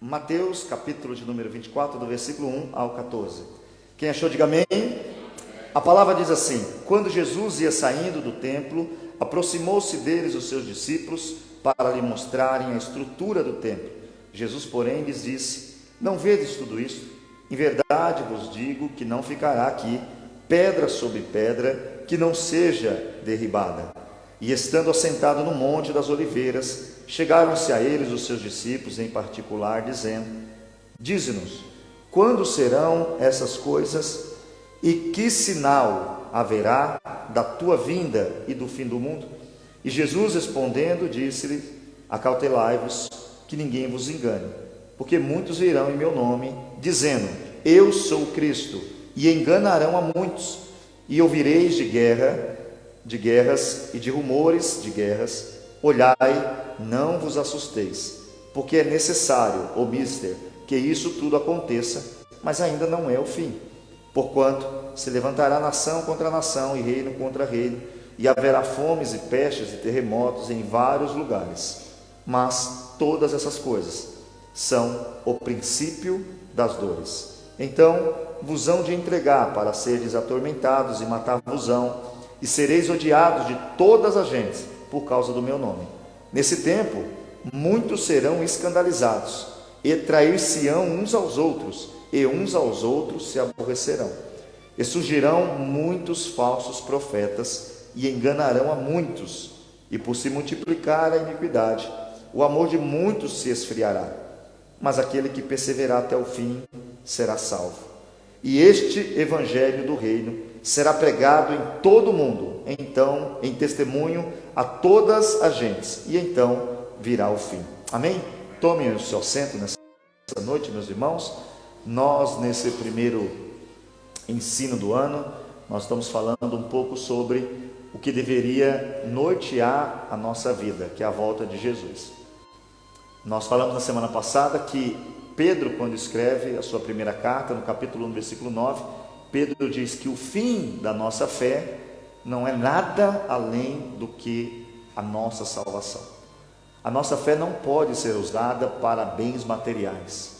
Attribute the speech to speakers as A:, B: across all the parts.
A: Mateus, capítulo de número 24, do versículo 1 ao 14. Quem achou, diga amém. A palavra diz assim: quando Jesus ia saindo do templo, aproximou-se deles os seus discípulos para lhe mostrarem a estrutura do templo. Jesus, porém, lhes disse: não vedes tudo isto? Em verdade vos digo que não ficará aqui pedra sobre pedra que não seja derribada. E estando assentado no monte das oliveiras, chegaram-se a eles os seus discípulos em particular, dizendo: dize-nos, quando serão essas coisas, e que sinal haverá da tua vinda e do fim do mundo? E Jesus respondendo, disse-lhe: acautelai-vos, que ninguém vos engane, porque muitos virão em meu nome, dizendo: eu sou o Cristo, e enganarão a muitos. E ouvireis de guerras e de rumores de guerras. Olhai, não vos assusteis, porque é necessário, ó mister, que isso tudo aconteça, mas ainda não é o fim. Porquanto se levantará nação contra nação e reino contra reino, e haverá fomes e pestes e terremotos em vários lugares. Mas todas essas coisas são o princípio das dores. Então vos hão de entregar para seres atormentados e matar-vos-ão, e sereis odiados de todas as gentes por causa do meu nome. Nesse tempo muitos serão escandalizados, e trair-se-ão uns aos outros, e uns aos outros se aborrecerão. E surgirão muitos falsos profetas, e enganarão a muitos, e por se multiplicar a iniquidade, o amor de muitos se esfriará. Mas aquele que perseverar até o fim será salvo. E este evangelho do reino será pregado em todo o mundo, então em testemunho a todas as gentes, e então virá o fim. Amém? Tomem o seu assento nessa noite, meus irmãos. Nós, nesse primeiro ensino do ano, nós estamos falando um pouco sobre o que deveria nortear a nossa vida, que é a volta de Jesus. Nós falamos na semana passada que Pedro, quando escreve a sua primeira carta, no capítulo 1, versículo 9, Pedro diz que o fim da nossa fé não é nada além do que a nossa salvação. A nossa fé não pode ser usada para bens materiais.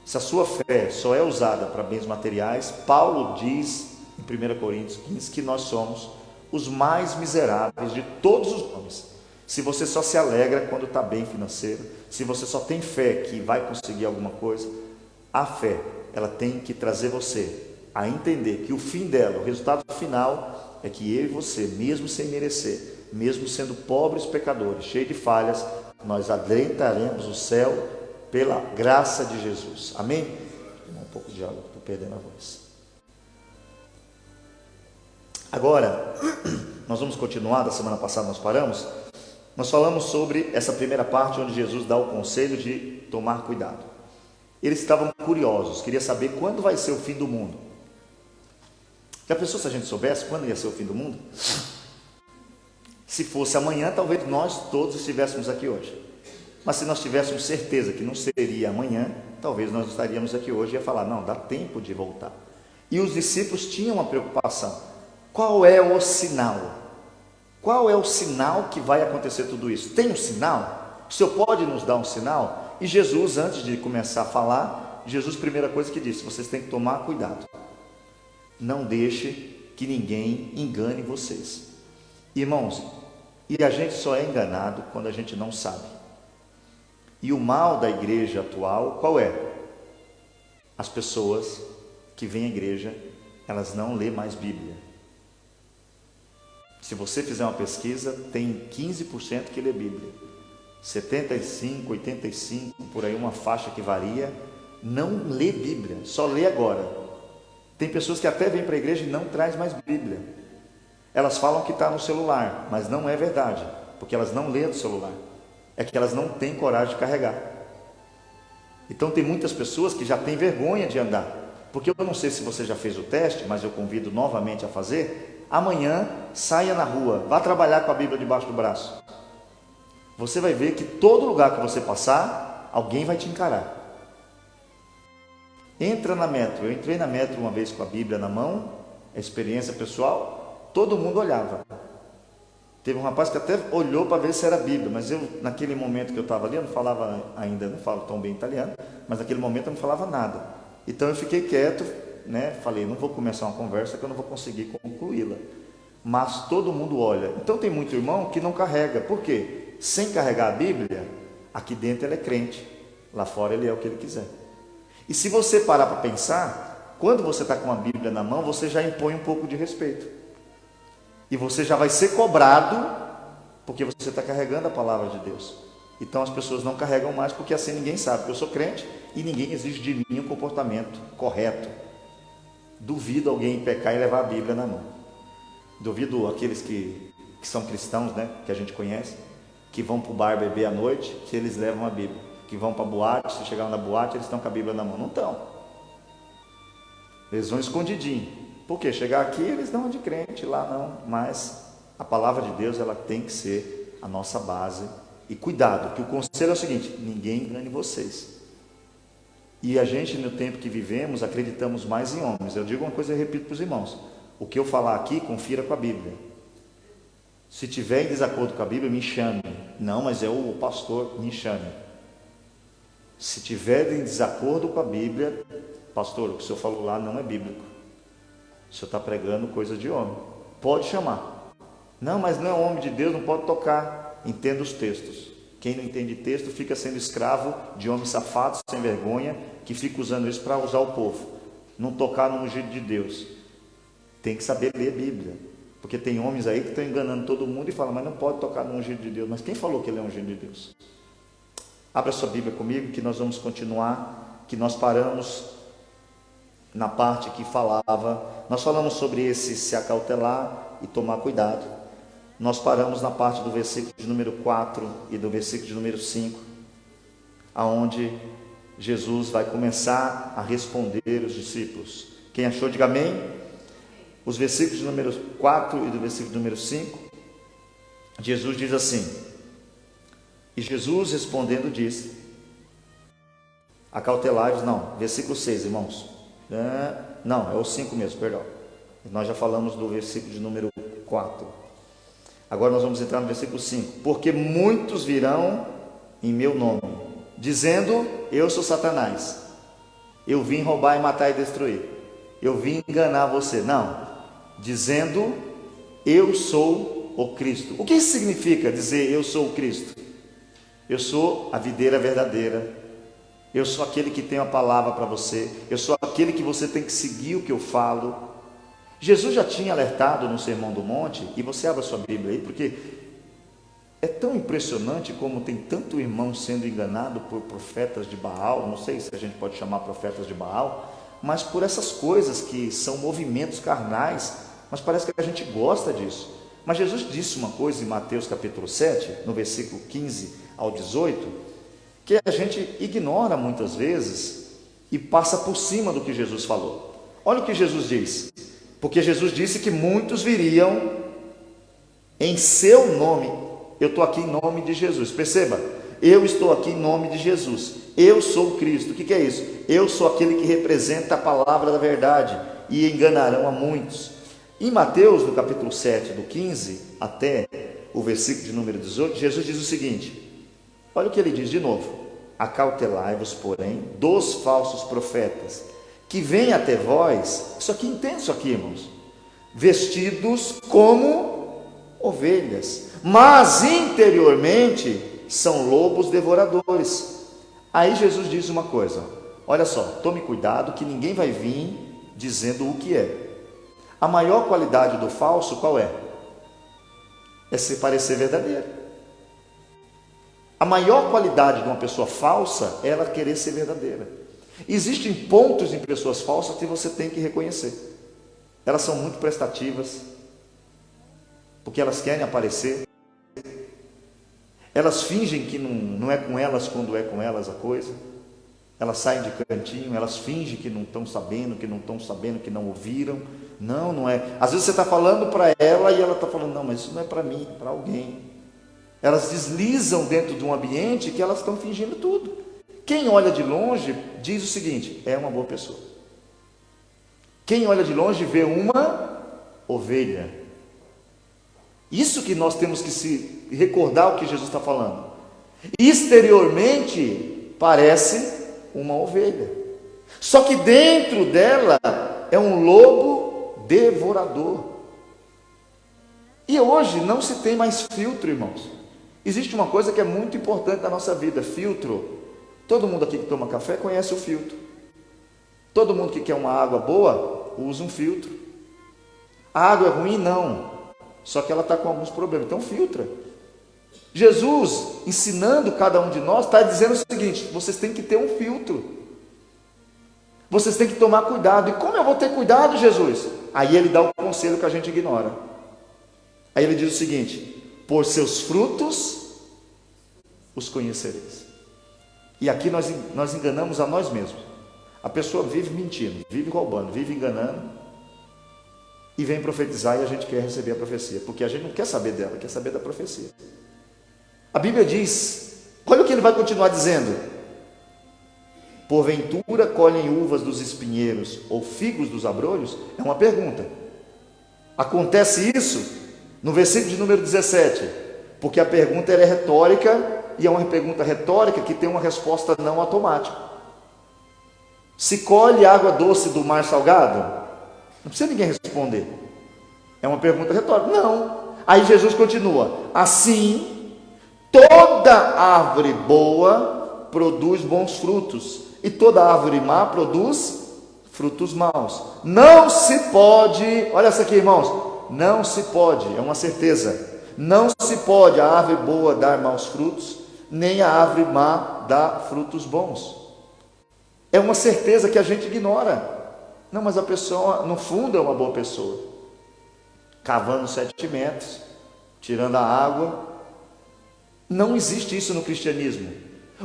A: Se a sua fé só é usada para bens materiais, Paulo diz em 1 Coríntios 15 que nós somos os mais miseráveis de todos os homens. Se você só se alegra quando está bem financeiro, se você só tem fé que vai conseguir alguma coisa, a fé, ela tem que trazer você a entender que o fim dela, o resultado final, é que eu e você, mesmo sem merecer, mesmo sendo pobres pecadores, cheios de falhas, nós adentraremos o céu pela graça de Jesus. Amém? Um pouco de água, estou perdendo a voz. Agora, nós vamos continuar, da semana passada nós paramos. Nós falamos sobre essa primeira parte onde Jesus dá o conselho de tomar cuidado. Eles estavam curiosos, queriam saber quando vai ser o fim do mundo. Já pensou se a gente soubesse quando ia ser o fim do mundo? Se fosse amanhã, talvez nós todos estivéssemos aqui hoje. Mas se nós tivéssemos certeza que não seria amanhã, talvez nós estaríamos aqui hoje e ia falar: não, dá tempo de voltar. E os discípulos tinham uma preocupação: qual é o sinal? Qual é o sinal que vai acontecer tudo isso? Tem um sinal? O Senhor pode nos dar um sinal? E Jesus, antes de começar a falar, Jesus, primeira coisa que disse: vocês têm que tomar cuidado. Não deixe que ninguém engane vocês. Irmãos, e a gente só é enganado quando a gente não sabe. E o mal da igreja atual, qual é? As pessoas que vêm à igreja, elas não lêem mais Bíblia. Se você fizer uma pesquisa, tem 15% que lê Bíblia. 75%, 85%, por aí uma faixa que varia, não lê Bíblia, só lê agora. Tem pessoas que até vêm para a igreja e não traz mais Bíblia. Elas falam que está no celular, mas não é verdade, porque elas não lêem do celular. É que elas não têm coragem de carregar. Então tem muitas pessoas que já têm vergonha de andar. Porque eu não sei se você já fez o teste, mas eu convido novamente a fazer. Amanhã, saia na rua, vá trabalhar com a Bíblia debaixo do braço. Você vai ver que todo lugar que você passar, alguém vai te encarar. Entra na metro. Eu entrei na metro uma vez com a Bíblia na mão, experiência pessoal, todo mundo olhava. Teve um rapaz que até olhou para ver se era Bíblia, mas eu, naquele momento que eu estava ali, eu não falava ainda, não falo tão bem italiano, mas naquele momento eu não falava nada. Então eu fiquei quieto, né? Falei, não vou começar uma conversa que eu não vou conseguir concluí-la. Mas todo mundo olha. Então tem muito irmão que não carrega. Por quê? Sem carregar a Bíblia, aqui dentro ele é crente, lá fora ele é o que ele quiser. E se você parar para pensar, quando você está com a Bíblia na mão, você já impõe um pouco de respeito. E você já vai ser cobrado, porque você está carregando a palavra de Deus. Então as pessoas não carregam mais, porque assim ninguém sabe que eu sou crente e ninguém exige de mim um comportamento correto. Duvido alguém pecar e levar a Bíblia na mão. Duvido aqueles que são cristãos, né, que a gente conhece, que vão para o bar beber à noite, que eles levam a Bíblia. Que vão para a boate, se chegar na boate, eles estão com a Bíblia na mão. Não estão. Eles vão escondidinho. Por quê? Chegar aqui, eles dão de crente, lá não. Mas a palavra de Deus, ela tem que ser a nossa base. E cuidado, que o conselho é o seguinte: ninguém engane vocês. E a gente, no tempo que vivemos, acreditamos mais em homens. Eu digo uma coisa e repito para os irmãos: o que eu falar aqui, confira com a Bíblia. Se tiver em desacordo com a Bíblia, me chame. Não, mas é o pastor, me chame. Se tiver em desacordo com a Bíblia, pastor, o que o senhor falou lá não é bíblico. O senhor está pregando coisa de homem. Pode chamar. Não, mas não é homem de Deus, não pode tocar. Entenda os textos. Quem não entende texto fica sendo escravo de homens safados, sem vergonha, que fica usando isso para usar o povo. Não tocar no ungido de Deus. Tem que saber ler a Bíblia. Porque tem homens aí que estão enganando todo mundo e falam, mas não pode tocar no ungido de Deus. Mas quem falou que ele é ungido de Deus? Abra sua Bíblia comigo, que nós vamos continuar, que nós paramos na parte que falava, nós falamos sobre esse se acautelar e tomar cuidado. Nós paramos na parte do versículo de número 4 e do versículo de número 5, aonde Jesus vai começar a responder os discípulos. Quem achou, diga amém. Os versículos de número 4 e do versículo de número 5, Jesus diz assim: e Jesus respondendo disse, acautelai-vos, não, versículo 6, irmãos. Não, é o 5 mesmo, perdão. Nós já falamos do versículo de número 4. Agora nós vamos entrar no versículo 5. Porque muitos virão em meu nome, dizendo, eu sou Satanás. Eu vim roubar e matar e destruir. Eu vim enganar você. Não. Dizendo, eu sou o Cristo. O que isso significa dizer eu sou o Cristo? Eu sou a videira verdadeira. Eu sou aquele que tem a palavra para você. Eu sou aquele que você tem que seguir o que eu falo. Jesus já tinha alertado no Sermão do Monte, e você abre a sua Bíblia aí, porque é tão impressionante como tem tanto irmão sendo enganado por profetas de Baal, não sei se a gente pode chamar profetas de Baal, mas por essas coisas que são movimentos carnais, mas parece que a gente gosta disso. Mas Jesus disse uma coisa em Mateus capítulo 7, no versículo 15 ao 18, que a gente ignora muitas vezes e passa por cima do que Jesus falou. Olha o que Jesus diz, porque Jesus disse que muitos viriam em seu nome. Eu estou aqui em nome de Jesus, perceba, eu estou aqui em nome de Jesus, eu sou o Cristo. O que é isso? Eu sou aquele que representa a palavra da verdade, e enganarão a muitos. Em Mateus, no capítulo 7, do 15 até o versículo de número 18, Jesus diz o seguinte, olha o que ele diz de novo: acautelai-vos, porém, dos falsos profetas, que vêm até vós, isso aqui, entende isso aqui, irmãos, vestidos como ovelhas, mas interiormente são lobos devoradores. Aí Jesus diz uma coisa, olha só, tome cuidado que ninguém vai vir dizendo o que é. A maior qualidade do falso qual é? É se parecer verdadeiro. A maior qualidade de uma pessoa falsa é ela querer ser verdadeira. Existem pontos em pessoas falsas que você tem que reconhecer. Elas são muito prestativas, porque elas querem aparecer. Elas fingem que não é com elas quando é com elas a coisa. Elas saem de cantinho, elas fingem que não estão sabendo, que não ouviram. Não é. Às vezes você está falando para ela e ela está falando, não, mas isso não é para mim, é para alguém. Elas deslizam dentro de um ambiente que elas estão fingindo tudo. Quem olha de longe diz o seguinte, é uma boa pessoa. Quem olha de longe vê uma ovelha. Isso que nós temos que se recordar o que Jesus está falando. Exteriormente parece uma ovelha, só que dentro dela é um lobo devorador. E hoje não se tem mais filtro, irmãos. Existe uma coisa que é muito importante na nossa vida: filtro. Todo mundo aqui que toma café conhece o filtro. Todo mundo que quer uma água boa usa um filtro. A água é ruim? Não. Só que ela está com alguns problemas, então filtra. Jesus, ensinando cada um de nós, está dizendo o seguinte: vocês têm que ter um filtro. Vocês têm que tomar cuidado. E como eu vou ter cuidado, Jesus? Aí ele dá o conselho que a gente ignora. Aí ele diz o seguinte: por seus frutos os conhecereis. E aqui nós enganamos a nós mesmos. A pessoa vive mentindo, vive roubando, vive enganando, e vem profetizar, e a gente quer receber a profecia, porque a gente não quer saber dela, quer saber da profecia. A Bíblia diz, olha o que ele vai continuar dizendo: porventura colhem uvas dos espinheiros ou figos dos abrolhos? É uma pergunta. Acontece isso no versículo de número 17, porque a pergunta é retórica, e é uma pergunta retórica que tem uma resposta não automática. Se colhe água doce do mar salgado? Não precisa ninguém responder. É uma pergunta retórica. Não. Aí Jesus continua: assim, toda árvore boa produz bons frutos, e toda árvore má produz frutos maus. Não se pode, olha essa aqui, irmãos, não se pode, é uma certeza, não se pode a árvore boa dar maus frutos, nem a árvore má dar frutos bons. É uma certeza que a gente ignora. Não, mas a pessoa, no fundo, é uma boa pessoa, cavando 7 metros, tirando a água. Não existe isso no cristianismo.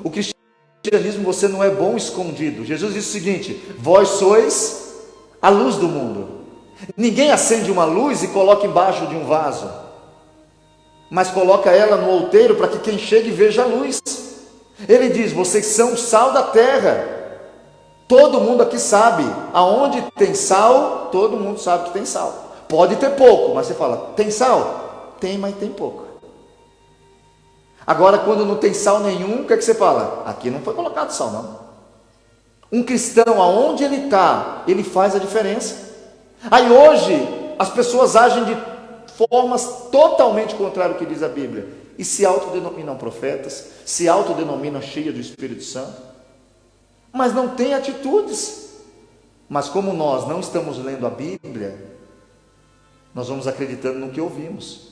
A: O cristianismo, você não é bom escondido. Jesus disse o seguinte: vós sois a luz do mundo. Ninguém acende uma luz e coloca embaixo de um vaso, mas coloca ela no outeiro para que quem chegue veja a luz. Ele diz: vocês são o sal da terra. Todo mundo aqui sabe, aonde tem sal, todo mundo sabe que tem sal. Pode ter pouco, mas você fala: tem sal? Tem, mas tem pouco. Agora, quando não tem sal nenhum, o que é que você fala? Aqui não foi colocado sal, não. Um cristão, aonde ele está, ele faz a diferença. Aí hoje, as pessoas agem de formas totalmente contrárias ao que diz a Bíblia, e se autodenominam profetas, se autodenominam cheias do Espírito Santo, mas não tem atitudes. Mas como nós não estamos lendo a Bíblia, nós vamos acreditando no que ouvimos.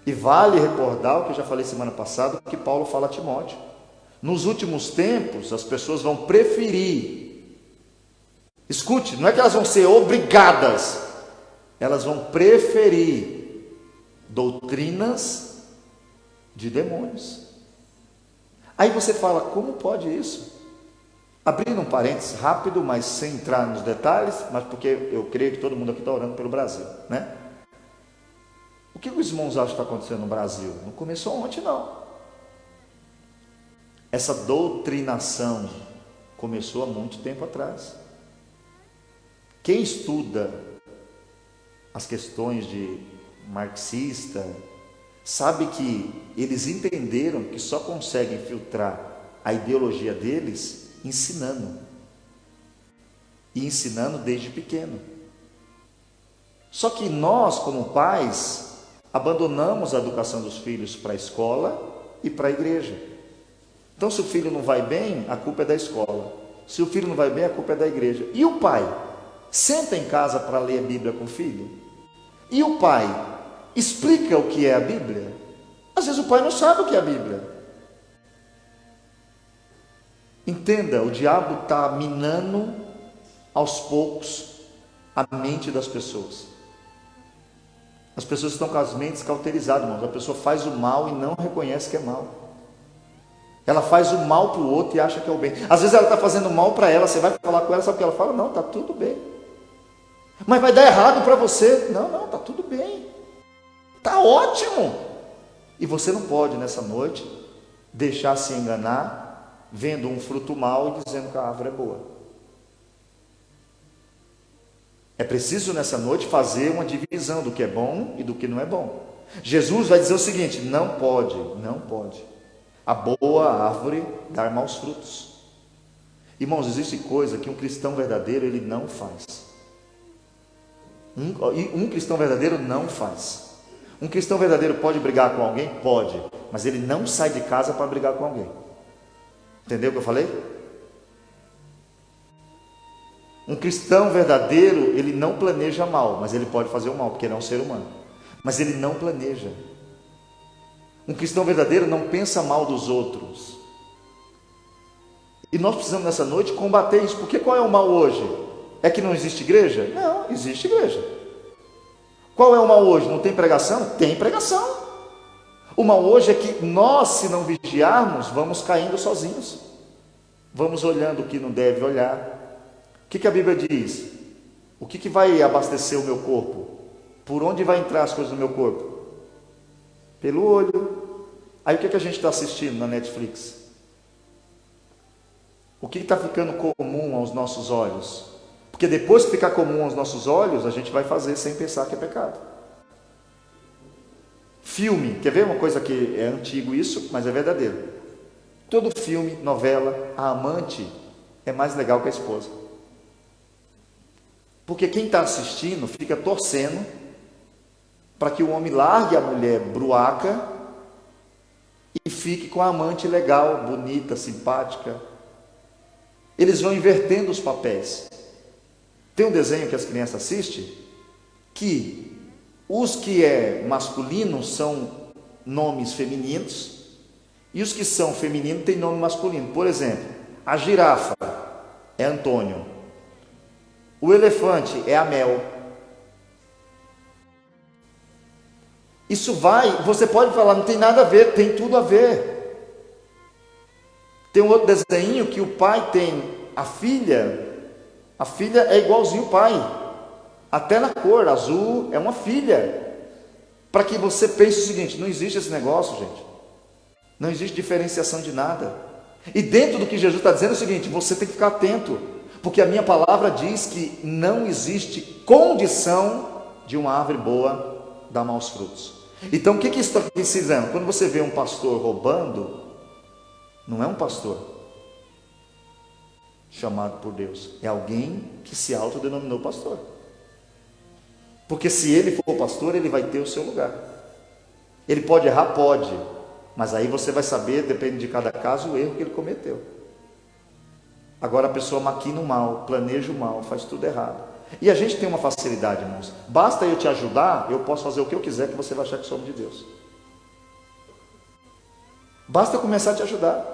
A: E vale recordar o que eu já falei semana passada, que Paulo fala a Timóteo: nos últimos tempos as pessoas vão preferir, escute, não é que elas vão ser obrigadas, elas vão preferir doutrinas de demônios. Aí você fala: como pode isso? Abrindo um parênteses rápido, mas sem entrar nos detalhes, mas porque eu creio que todo mundo aqui está orando pelo Brasil, né? O que os irmãos acham que está acontecendo no Brasil? Não começou ontem, não. Essa doutrinação começou há muito tempo atrás. Quem estuda as questões de marxista sabe que eles entenderam que só conseguem filtrar a ideologia deles ensinando, e ensinando desde pequeno. Só que nós, como pais, abandonamos a educação dos filhos para a escola e para a igreja. Então, se o filho não vai bem, a culpa é da escola. Se o filho não vai bem, a culpa é da igreja. E o pai? Senta em casa para ler a Bíblia com o filho? E o pai explica o que é a Bíblia? Às vezes o pai não sabe o que é a Bíblia. Entenda, o diabo está minando aos poucos a mente das pessoas. As pessoas estão com as mentes cauterizadas, irmãos. A pessoa faz o mal e não reconhece que é mal. Ela faz o mal para o outro e acha que é o bem. Às vezes ela está fazendo mal para ela, você vai falar com ela, sabe o que ela fala? Não, está tudo bem. Mas vai dar errado para você. Não, está tudo bem. Está ótimo. E você não pode nessa noite deixar se enganar vendo um fruto mau e dizendo que a árvore é boa. É preciso nessa noite fazer uma divisão do que é bom e do que não é bom. Jesus vai dizer o seguinte: não pode, não pode a boa árvore dar maus frutos. Irmãos, existe coisa que um cristão verdadeiro ele não faz. Um cristão verdadeiro não faz. Um cristão verdadeiro pode brigar com alguém? Pode, mas ele não sai de casa para brigar com alguém. Entendeu o que eu falei? Um cristão verdadeiro, ele não planeja mal, mas ele pode fazer o mal, porque ele é um ser humano. Mas ele não planeja. Um cristão verdadeiro não pensa mal dos outros. E nós precisamos nessa noite combater isso, porque qual é o mal hoje? É que não existe igreja? Não, existe igreja. Qual é o mal hoje? Não tem pregação? Tem pregação. O mal hoje é que nós, se não vigiarmos, vamos caindo sozinhos. Vamos olhando o que não deve olhar. O que a Bíblia diz? O que vai abastecer o meu corpo? Por onde vai entrar as coisas no meu corpo? Pelo olho. Aí o que a gente está assistindo na Netflix? O que está ficando comum aos nossos olhos? Porque depois que ficar comum aos nossos olhos, a gente vai fazer sem pensar que é pecado. Filme, quer ver uma coisa que é antigo isso, mas é verdadeiro. Todo filme, novela, a amante é mais legal que a esposa. Porque quem está assistindo fica torcendo para que o homem largue a mulher bruaca e fique com a amante legal, bonita, simpática. Eles vão invertendo os papéis. Tem um desenho que as crianças assistem que os que é masculino são nomes femininos e os que são femininos têm nome masculino. Por exemplo, a girafa é Antônio, o elefante é Amel. Isso você pode falar, não tem nada a ver, tem tudo a ver. Tem um outro desenho que o pai tem a filha é igualzinho o pai, até na cor, azul é uma filha, para que você pense o seguinte: não existe esse negócio, gente, não existe diferenciação de nada, e dentro do que Jesus está dizendo é o seguinte: você tem que ficar atento, porque a minha palavra diz que não existe condição de uma árvore boa dar maus frutos. Então o que isso está ensinando? Quando você vê um pastor roubando, não é um pastor chamado por Deus, é alguém que se autodenominou pastor. Porque se ele for pastor, ele vai ter o seu lugar. Ele pode errar? Pode, mas aí você vai saber, depende de cada caso, o erro que ele cometeu. Agora a pessoa maquina o mal, planeja o mal, faz tudo errado. E a gente tem uma facilidade, irmãos. Basta eu te ajudar, eu posso fazer o que eu quiser, que você vai achar que sou homem de Deus. Basta eu começar a te ajudar.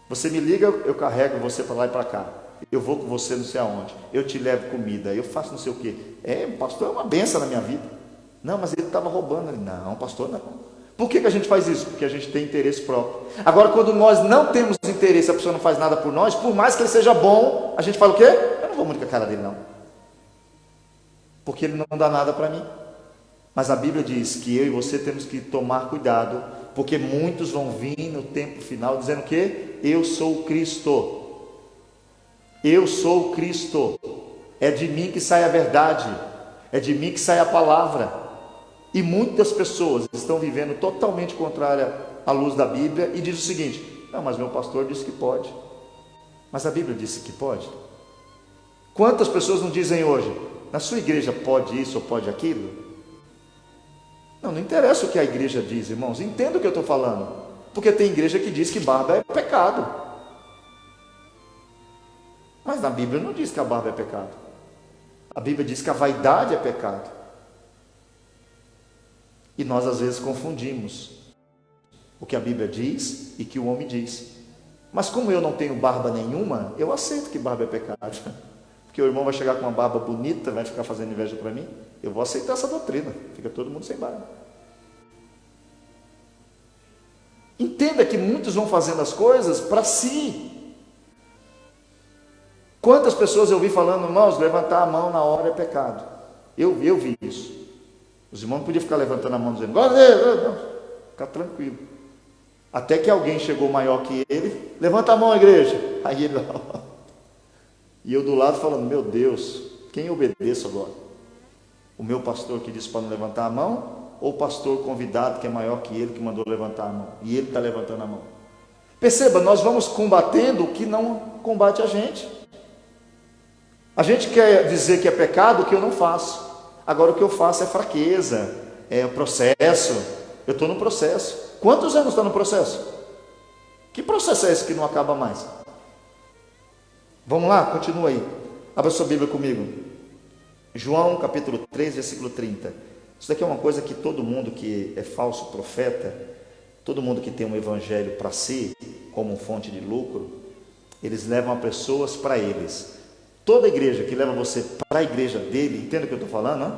A: Você me liga, eu carrego você para lá e para cá. Eu vou com você não sei aonde. Eu te levo comida, eu faço não sei o quê. O pastor é uma benção na minha vida. Não, mas ele estava roubando. Não, pastor não. Por que a gente faz isso? Porque a gente tem interesse próprio. Agora, quando nós não temos interesse, a pessoa não faz nada por nós, por mais que ele seja bom, a gente fala o quê? Eu não vou muito com a cara dele, não. Porque ele não dá nada para mim. Mas a Bíblia diz que eu e você temos que tomar cuidado, porque muitos vão vir no tempo final dizendo o quê? Eu sou o Cristo. Eu sou o Cristo. É de mim que sai a verdade. É de mim que sai a palavra. E muitas pessoas estão vivendo totalmente contrária à luz da Bíblia e diz o seguinte: não, mas meu pastor disse que pode. Mas a Bíblia disse que pode. Quantas pessoas não dizem hoje: na sua igreja pode isso ou pode aquilo? Não interessa o que a igreja diz, irmãos, entenda o que eu estou falando, porque tem igreja que diz que barba é pecado, mas na Bíblia não diz que a barba é pecado. A Bíblia diz que a vaidade é pecado, e nós às vezes confundimos o que a Bíblia diz e que o homem diz. Mas como eu não tenho barba nenhuma, eu aceito que barba é pecado, porque o irmão vai chegar com uma barba bonita, vai ficar fazendo inveja para mim, eu vou aceitar essa doutrina, fica todo mundo sem barba. Entenda que muitos vão fazendo as coisas para si. Quantas pessoas eu vi falando: irmãos, levantar a mão na hora é pecado. Eu vi isso. Os irmãos não podiam ficar levantando a mão dizendo: glória a Deus, não. Ficar tranquilo. Até que alguém chegou maior que ele: levanta a mão, igreja. Aí ele lá. E eu do lado falando: meu Deus, quem eu obedeço agora? O meu pastor que disse para não levantar a mão? ou o pastor convidado que é maior que ele, que mandou levantar a mão, e ele está levantando a mão. Perceba, nós vamos combatendo o que não combate a gente. A gente quer dizer que é pecado o que eu não faço. Agora o que eu faço é fraqueza, é o processo. Eu estou no processo. Quantos anos está no processo? Que processo é esse que não acaba mais? Vamos lá, continua aí. Abra sua Bíblia comigo. João capítulo 3, versículo 30. Isso daqui é uma coisa que todo mundo que é falso profeta, todo mundo que tem um evangelho para si, como fonte de lucro, eles levam as pessoas para eles. Toda igreja que leva você para a igreja dele, entende o que eu estou falando, né?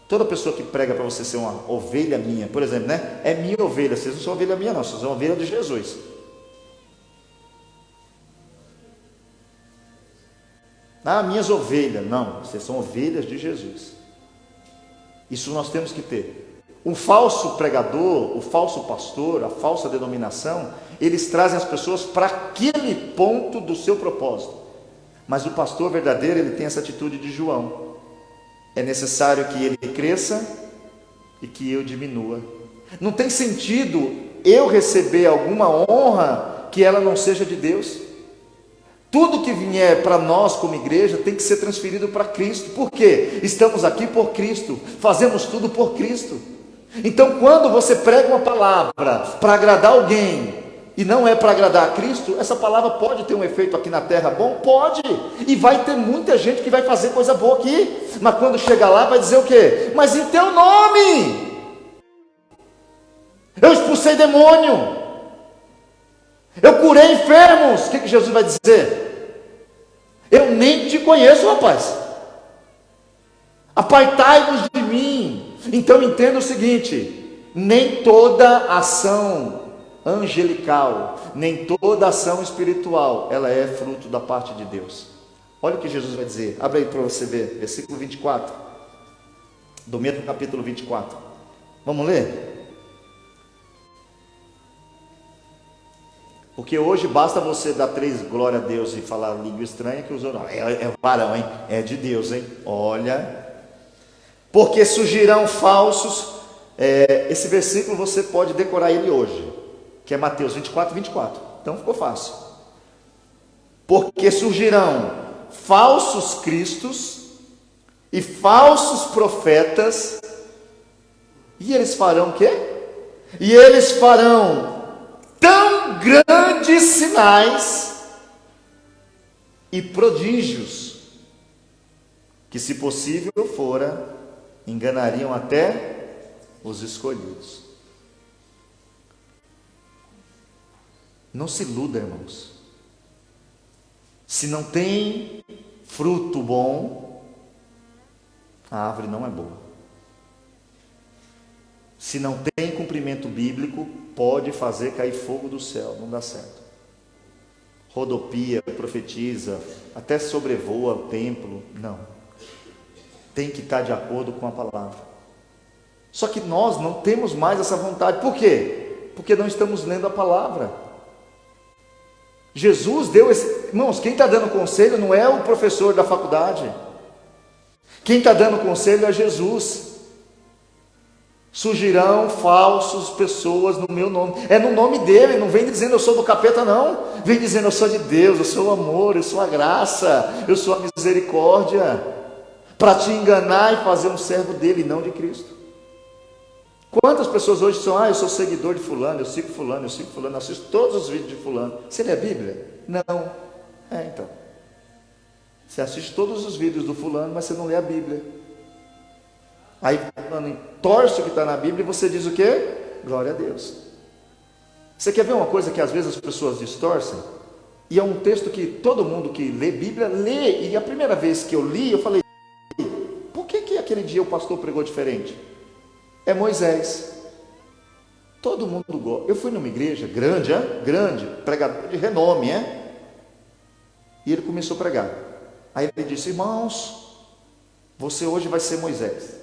A: Toda pessoa que prega para você ser uma ovelha minha, por exemplo, né? É minha ovelha, vocês não são ovelha minha não, vocês são ovelha de Jesus. Ah, minhas ovelhas, não, vocês são ovelhas de Jesus. Isso nós temos que ter. O falso pregador, o falso pastor, a falsa denominação, eles trazem as pessoas para aquele ponto do seu propósito. Mas o pastor verdadeiro, ele tem essa atitude de João. É necessário que ele cresça e que eu diminua. Não tem sentido eu receber alguma honra que ela não seja de Deus. Tudo que vier para nós como igreja tem que ser transferido para Cristo. Por quê? Estamos aqui por Cristo, fazemos tudo por Cristo. Então quando você prega uma palavra para agradar alguém e não é para agradar a Cristo, essa palavra pode ter um efeito aqui na terra bom? Pode, e vai ter muita gente que vai fazer coisa boa aqui, mas quando chegar lá vai dizer o quê? Mas em teu nome eu expulsei demônio, eu curei enfermos. O que Jesus vai dizer? Eu nem te conheço, rapaz, apartai-vos de mim. Então entenda o seguinte: nem toda ação angelical, nem toda ação espiritual, ela é fruto da parte de Deus. Olha o que Jesus vai dizer, abre aí para você ver, versículo 24, do mesmo capítulo 24, vamos ler? Porque hoje basta você dar 3 glória a Deus e falar língua estranha que os outros, é varão, hein? É de Deus, hein? Olha, porque surgirão falsos, esse versículo você pode decorar ele hoje, que é Mateus 24, 24, então ficou fácil. Porque surgirão falsos cristos e falsos profetas, e eles farão o quê? E eles farão tão grandes sinais e prodígios, que se possível fora, enganariam até os escolhidos. Não se iluda, irmãos. Se não tem fruto bom, a árvore não é boa. Se não tem cumprimento bíblico, pode fazer cair fogo do céu, não dá certo. Rodopia, profetiza, até sobrevoa o templo, não. Tem que estar de acordo com a palavra. Só que nós não temos mais essa vontade. Por quê? Porque não estamos lendo a palavra. Jesus deu esse... Irmãos, quem está dando conselho não é o professor da faculdade. Quem está dando conselho é Jesus. Surgirão falsos pessoas no meu nome. É no nome dele, não vem dizendo eu sou do capeta não. Vem dizendo eu sou de Deus, eu sou o amor, eu sou a graça, eu sou a misericórdia, para te enganar e fazer um servo dele, não de Cristo. Quantas pessoas hoje são, eu sou seguidor de fulano, eu sigo fulano, assisto todos os vídeos de fulano. Você lê a Bíblia? Não. Então. Você assiste todos os vídeos do fulano, mas você não lê a Bíblia. Aí fulano torce o que está na Bíblia e você diz o quê? Glória a Deus. Você quer ver uma coisa que às vezes as pessoas distorcem? E é um texto que todo mundo que lê Bíblia, lê. E a primeira vez que eu li, eu falei, por que aquele dia o pastor pregou diferente? É Moisés. Todo mundo gosta. Eu fui numa igreja grande, grande, pregador de renome, E ele começou a pregar. Aí ele disse, irmãos, você hoje vai ser Moisés.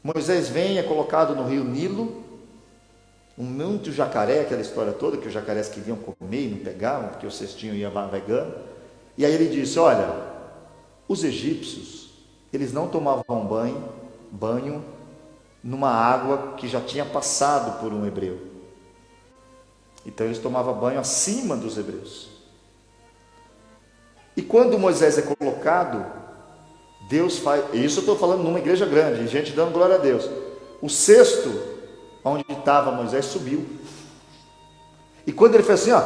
A: Moisés vem, é colocado no rio Nilo, muito jacaré, aquela história toda, que os jacarés que vinham comer e não pegavam, porque o cestinho ia navegando. E aí ele disse, olha, os egípcios, eles não tomavam banho banho numa água que já tinha passado por um hebreu. Então eles tomavam banho acima dos hebreus. E quando Moisés é colocado, Deus faz, isso eu estou falando numa igreja grande, gente dando glória a Deus. O cesto onde estava Moisés subiu. E quando ele fez assim, ó,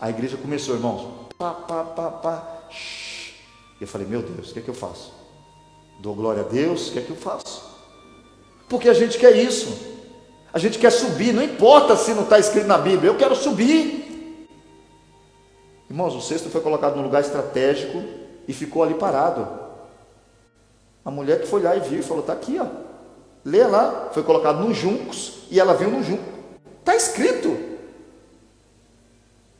A: a igreja começou, irmãos, eu falei, meu Deus, o que é que eu faço? Dou glória a Deus, o que é que eu faço? Porque a gente quer isso, a gente quer subir, não importa se não está escrito na Bíblia, eu quero subir. Irmãos, o cesto foi colocado num lugar estratégico e ficou ali parado. A mulher que foi lá e viu e falou, está aqui, ó, lê lá, foi colocado nos juncos e ela viu no junco, está escrito.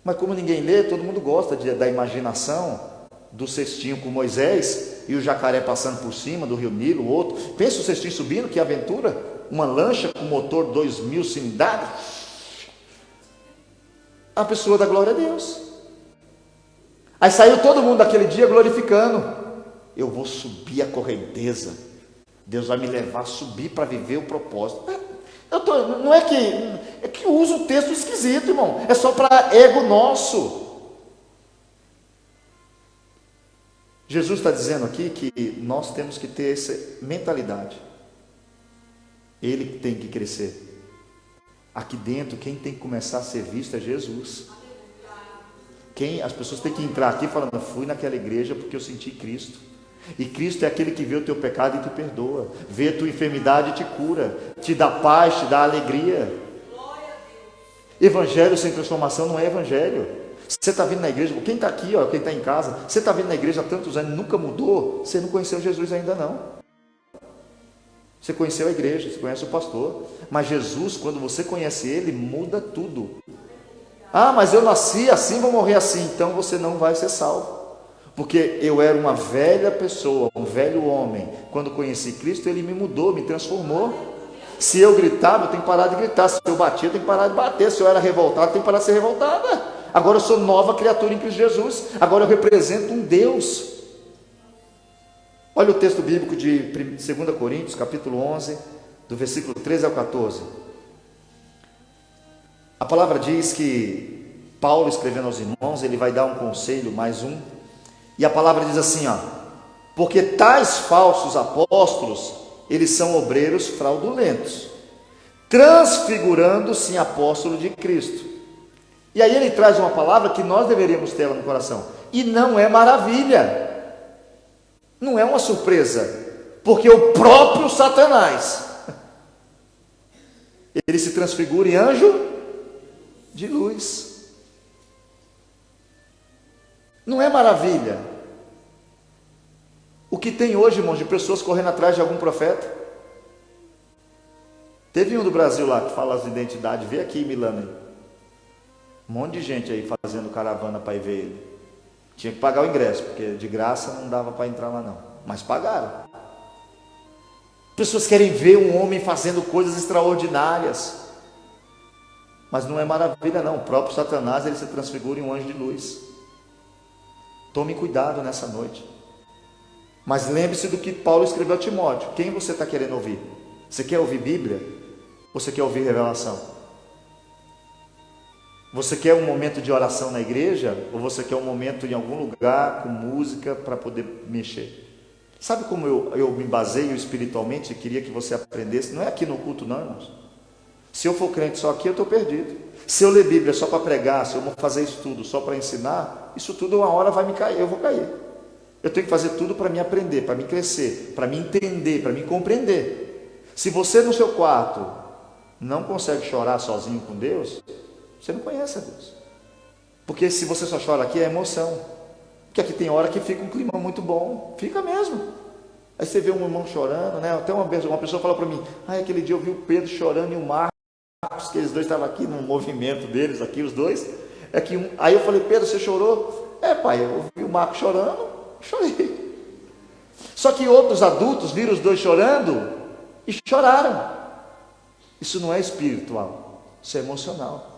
A: Mas como ninguém lê, todo mundo gosta da imaginação do cestinho com Moisés e o jacaré passando por cima do rio Nilo, o outro. Pensa o cestinho subindo, que aventura! Uma lancha com motor 2000 cilindradas. A pessoa da glória a Deus. Aí saiu todo mundo daquele dia glorificando. Eu vou subir a correnteza. Deus vai me levar a subir para viver o propósito. Não é que eu uso um texto esquisito, irmão. É só para ego nosso. Jesus está dizendo aqui que nós temos que ter essa mentalidade. Ele tem que crescer. Aqui dentro, quem tem que começar a ser visto é Jesus. As pessoas têm que entrar aqui falando, fui naquela igreja porque eu senti Cristo. E Cristo é aquele que vê o teu pecado e te perdoa, vê a tua enfermidade e te cura, te dá paz, te dá alegria. Evangelho sem transformação não é evangelho. Você está vindo na igreja, quem está aqui, ó, quem está em casa, você está vindo na igreja há tantos anos, nunca mudou, você não conheceu Jesus ainda não. Você conheceu a igreja, você conhece o pastor, mas Jesus, quando você conhece Ele, muda tudo. Ah, mas eu nasci assim, vou morrer assim, então você não vai ser salvo. Porque eu era uma velha pessoa, um velho homem. Quando conheci Cristo, Ele me mudou, me transformou. Se eu gritava, eu tenho que parar de gritar. Se eu batia, eu tenho que parar de bater. Se eu era revoltado, eu tenho que parar de ser revoltada. Agora eu sou nova criatura em Cristo Jesus. Agora eu represento um Deus. Olha o texto bíblico de 2 Coríntios, capítulo 11, do versículo 13 ao 14. A palavra diz que Paulo, escrevendo aos irmãos, ele vai dar um conselho, mais um. E a palavra diz assim, ó, porque tais falsos apóstolos, eles são obreiros fraudulentos, transfigurando-se em apóstolo de Cristo. E aí ele traz uma palavra que nós deveríamos ter ela no coração. E não é maravilha, não é uma surpresa, porque o próprio Satanás, ele se transfigura em anjo de luz. Não é maravilha? O que tem hoje, irmãos, de pessoas correndo atrás de algum profeta? Teve um do Brasil lá que fala as identidades, vê aqui em Milano. Um monte de gente aí fazendo caravana para ir ver ele. Tinha que pagar o ingresso, porque de graça não dava para entrar lá não. Mas pagaram. Pessoas querem ver um homem fazendo coisas extraordinárias. Mas não é maravilha não. O próprio Satanás, ele se transfigura em um anjo de luz. Tome cuidado nessa noite. Mas lembre-se do que Paulo escreveu a Timóteo. Quem você está querendo ouvir? Você quer ouvir Bíblia? Ou você quer ouvir revelação? Você quer um momento de oração na igreja? Ou você quer um momento em algum lugar com música para poder mexer? Sabe como eu me baseio espiritualmente e queria que você aprendesse? Não é aqui no culto não, irmãos. Se eu for crente só aqui, eu estou perdido. Se eu ler Bíblia só para pregar, se eu vou fazer estudo só para ensinar, isso tudo uma hora vai me cair, eu vou cair. Eu tenho que fazer tudo para me aprender, para me crescer, para me entender, para me compreender. Se você no seu quarto não consegue chorar sozinho com Deus, você não conhece a Deus. Porque se você só chora aqui é emoção. Porque aqui tem hora que fica um clima muito bom, fica mesmo. Aí você vê um irmão chorando, né? Até uma pessoa falou para mim, aquele dia eu vi o Pedro chorando e o Marcos, que eles dois estavam aqui no movimento deles, aqui os dois. Aí eu falei, Pedro, você chorou? Pai, eu vi o Marcos chorando, chorei. Só que outros adultos viram os dois chorando e choraram. Isso não é espiritual, isso é emocional.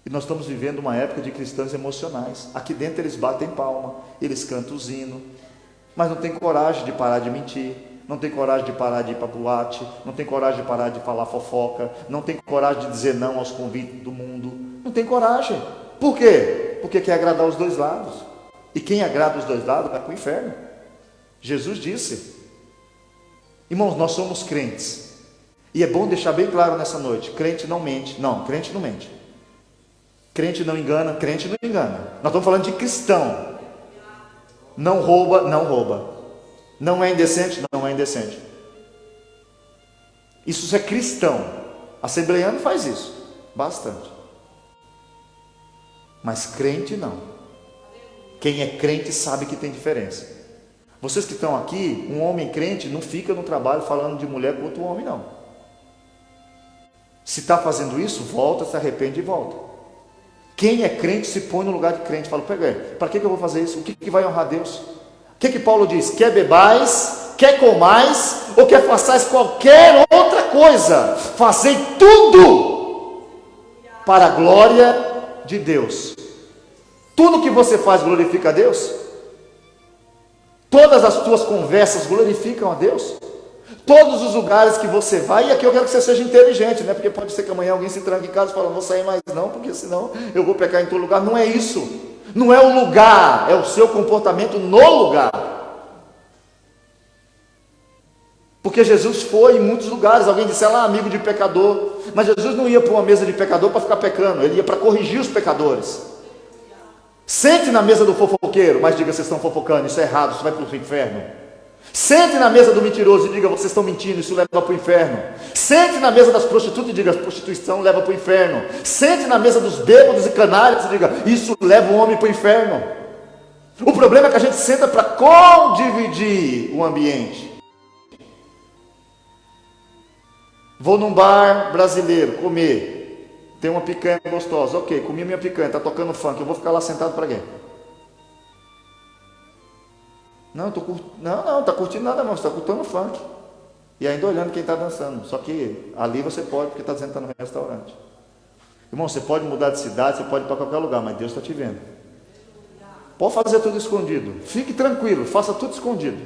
A: E nós estamos vivendo uma época de cristãos emocionais. Aqui dentro eles batem palma, eles cantam os hinos, mas não tem coragem de parar de mentir, não tem coragem de parar de ir para boate, não tem coragem de parar de falar fofoca, não tem coragem de dizer não aos convites do mundo, não tem coragem. Por quê? Porque quer agradar os dois lados, e quem agrada os dois lados vai para o inferno. Jesus disse. Irmãos, nós somos crentes, e é bom deixar bem claro nessa noite: crente não mente. Não, crente não mente, crente não engana, crente não engana. Nós estamos falando de cristão. Não rouba, não rouba. Não é indecente, não é indecente. Isso é cristão. Assembleiano faz isso, bastante. Mas crente não. Quem é crente sabe que tem diferença. Vocês que estão aqui, um homem crente não fica no trabalho falando de mulher com outro homem, não. Se está fazendo isso, volta, se arrepende e volta. Quem é crente se põe no lugar de crente. Fala, para que eu vou fazer isso? O que vai honrar Deus? O que Paulo diz? Quer bebais, quer comais, ou quer façais qualquer outra coisa, fazei tudo para a glória de Deus. Tudo que você faz glorifica a Deus? Todas as tuas conversas glorificam a Deus? Todos os lugares que você vai, e aqui eu quero que você seja inteligente, né? Porque pode ser que amanhã alguém se tranque em casa e fale, não vou sair mais não, porque senão eu vou pecar em todo lugar. Não é isso. Não é o lugar, é o seu comportamento no lugar. Porque Jesus foi em muitos lugares. Alguém disse, lá, amigo de pecador. Mas Jesus não ia para uma mesa de pecador para ficar pecando, ele ia para corrigir os pecadores. Sente na mesa do fofoqueiro, mas diga, vocês estão fofocando, isso é errado, isso vai para o inferno. Sente na mesa do mentiroso e diga, vocês estão mentindo, isso leva para o inferno. Sente na mesa das prostitutas e diga, a prostituição leva para o inferno. Sente na mesa dos bêbados e canalhas e diga, isso leva o homem para o inferno. O problema é que a gente senta para condividir o ambiente. Vou num bar brasileiro comer, tem uma picanha gostosa, ok, comi minha picanha, está tocando funk, eu vou ficar lá sentado para quê? Não, não está curtindo nada não, você está curtindo funk. E ainda olhando quem está dançando. Só que ali você pode, porque está dizendo que está no restaurante. Irmão, você pode mudar de cidade, você pode ir para qualquer lugar, mas Deus está te vendo. Pode fazer tudo escondido. Fique tranquilo, faça tudo escondido.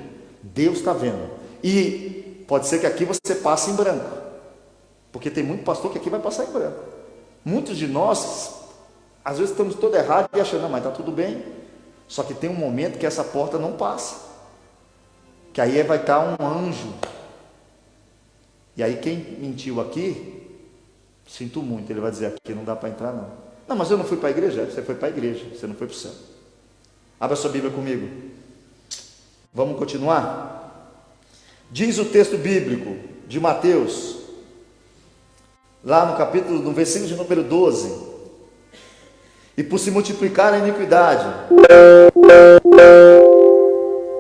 A: Deus está vendo. E pode ser que aqui você passe em branco. Porque tem muito pastor que aqui vai passar em branco. Muitos de nós, às vezes estamos todo errado e achando, não, mas está tudo bem. Só que tem um momento que essa porta não passa. Que aí vai estar um anjo. E aí quem mentiu aqui, sinto muito, ele vai dizer, aqui não dá para entrar não. Não, mas eu não fui para a igreja. Você foi para a igreja, você não foi para o céu. Abra sua Bíblia comigo. Vamos continuar? Diz o texto bíblico de Mateus, lá no capítulo, no versículo de número 12. E por se multiplicar a iniquidade,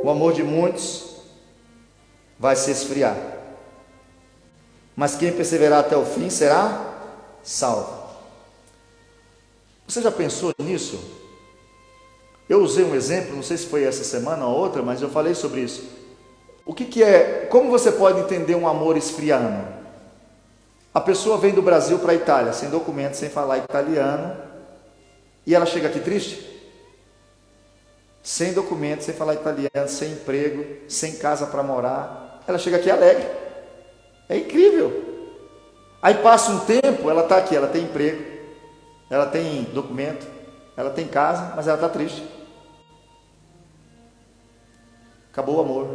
A: o amor de muitos vai se esfriar. Mas quem perseverar até o fim será salvo. Você já pensou nisso? Eu usei um exemplo, não sei se foi essa semana ou outra, mas eu falei sobre isso. O que é, como você pode entender um amor esfriando? A pessoa vem do Brasil para a Itália, sem documento, sem falar italiano, e ela chega aqui triste? Sem documento, sem falar italiano, sem emprego, sem casa para morar, ela chega aqui alegre. É incrível. Aí passa um tempo, ela está aqui, ela tem emprego, ela tem documento, ela tem casa, mas ela está triste. Acabou o amor.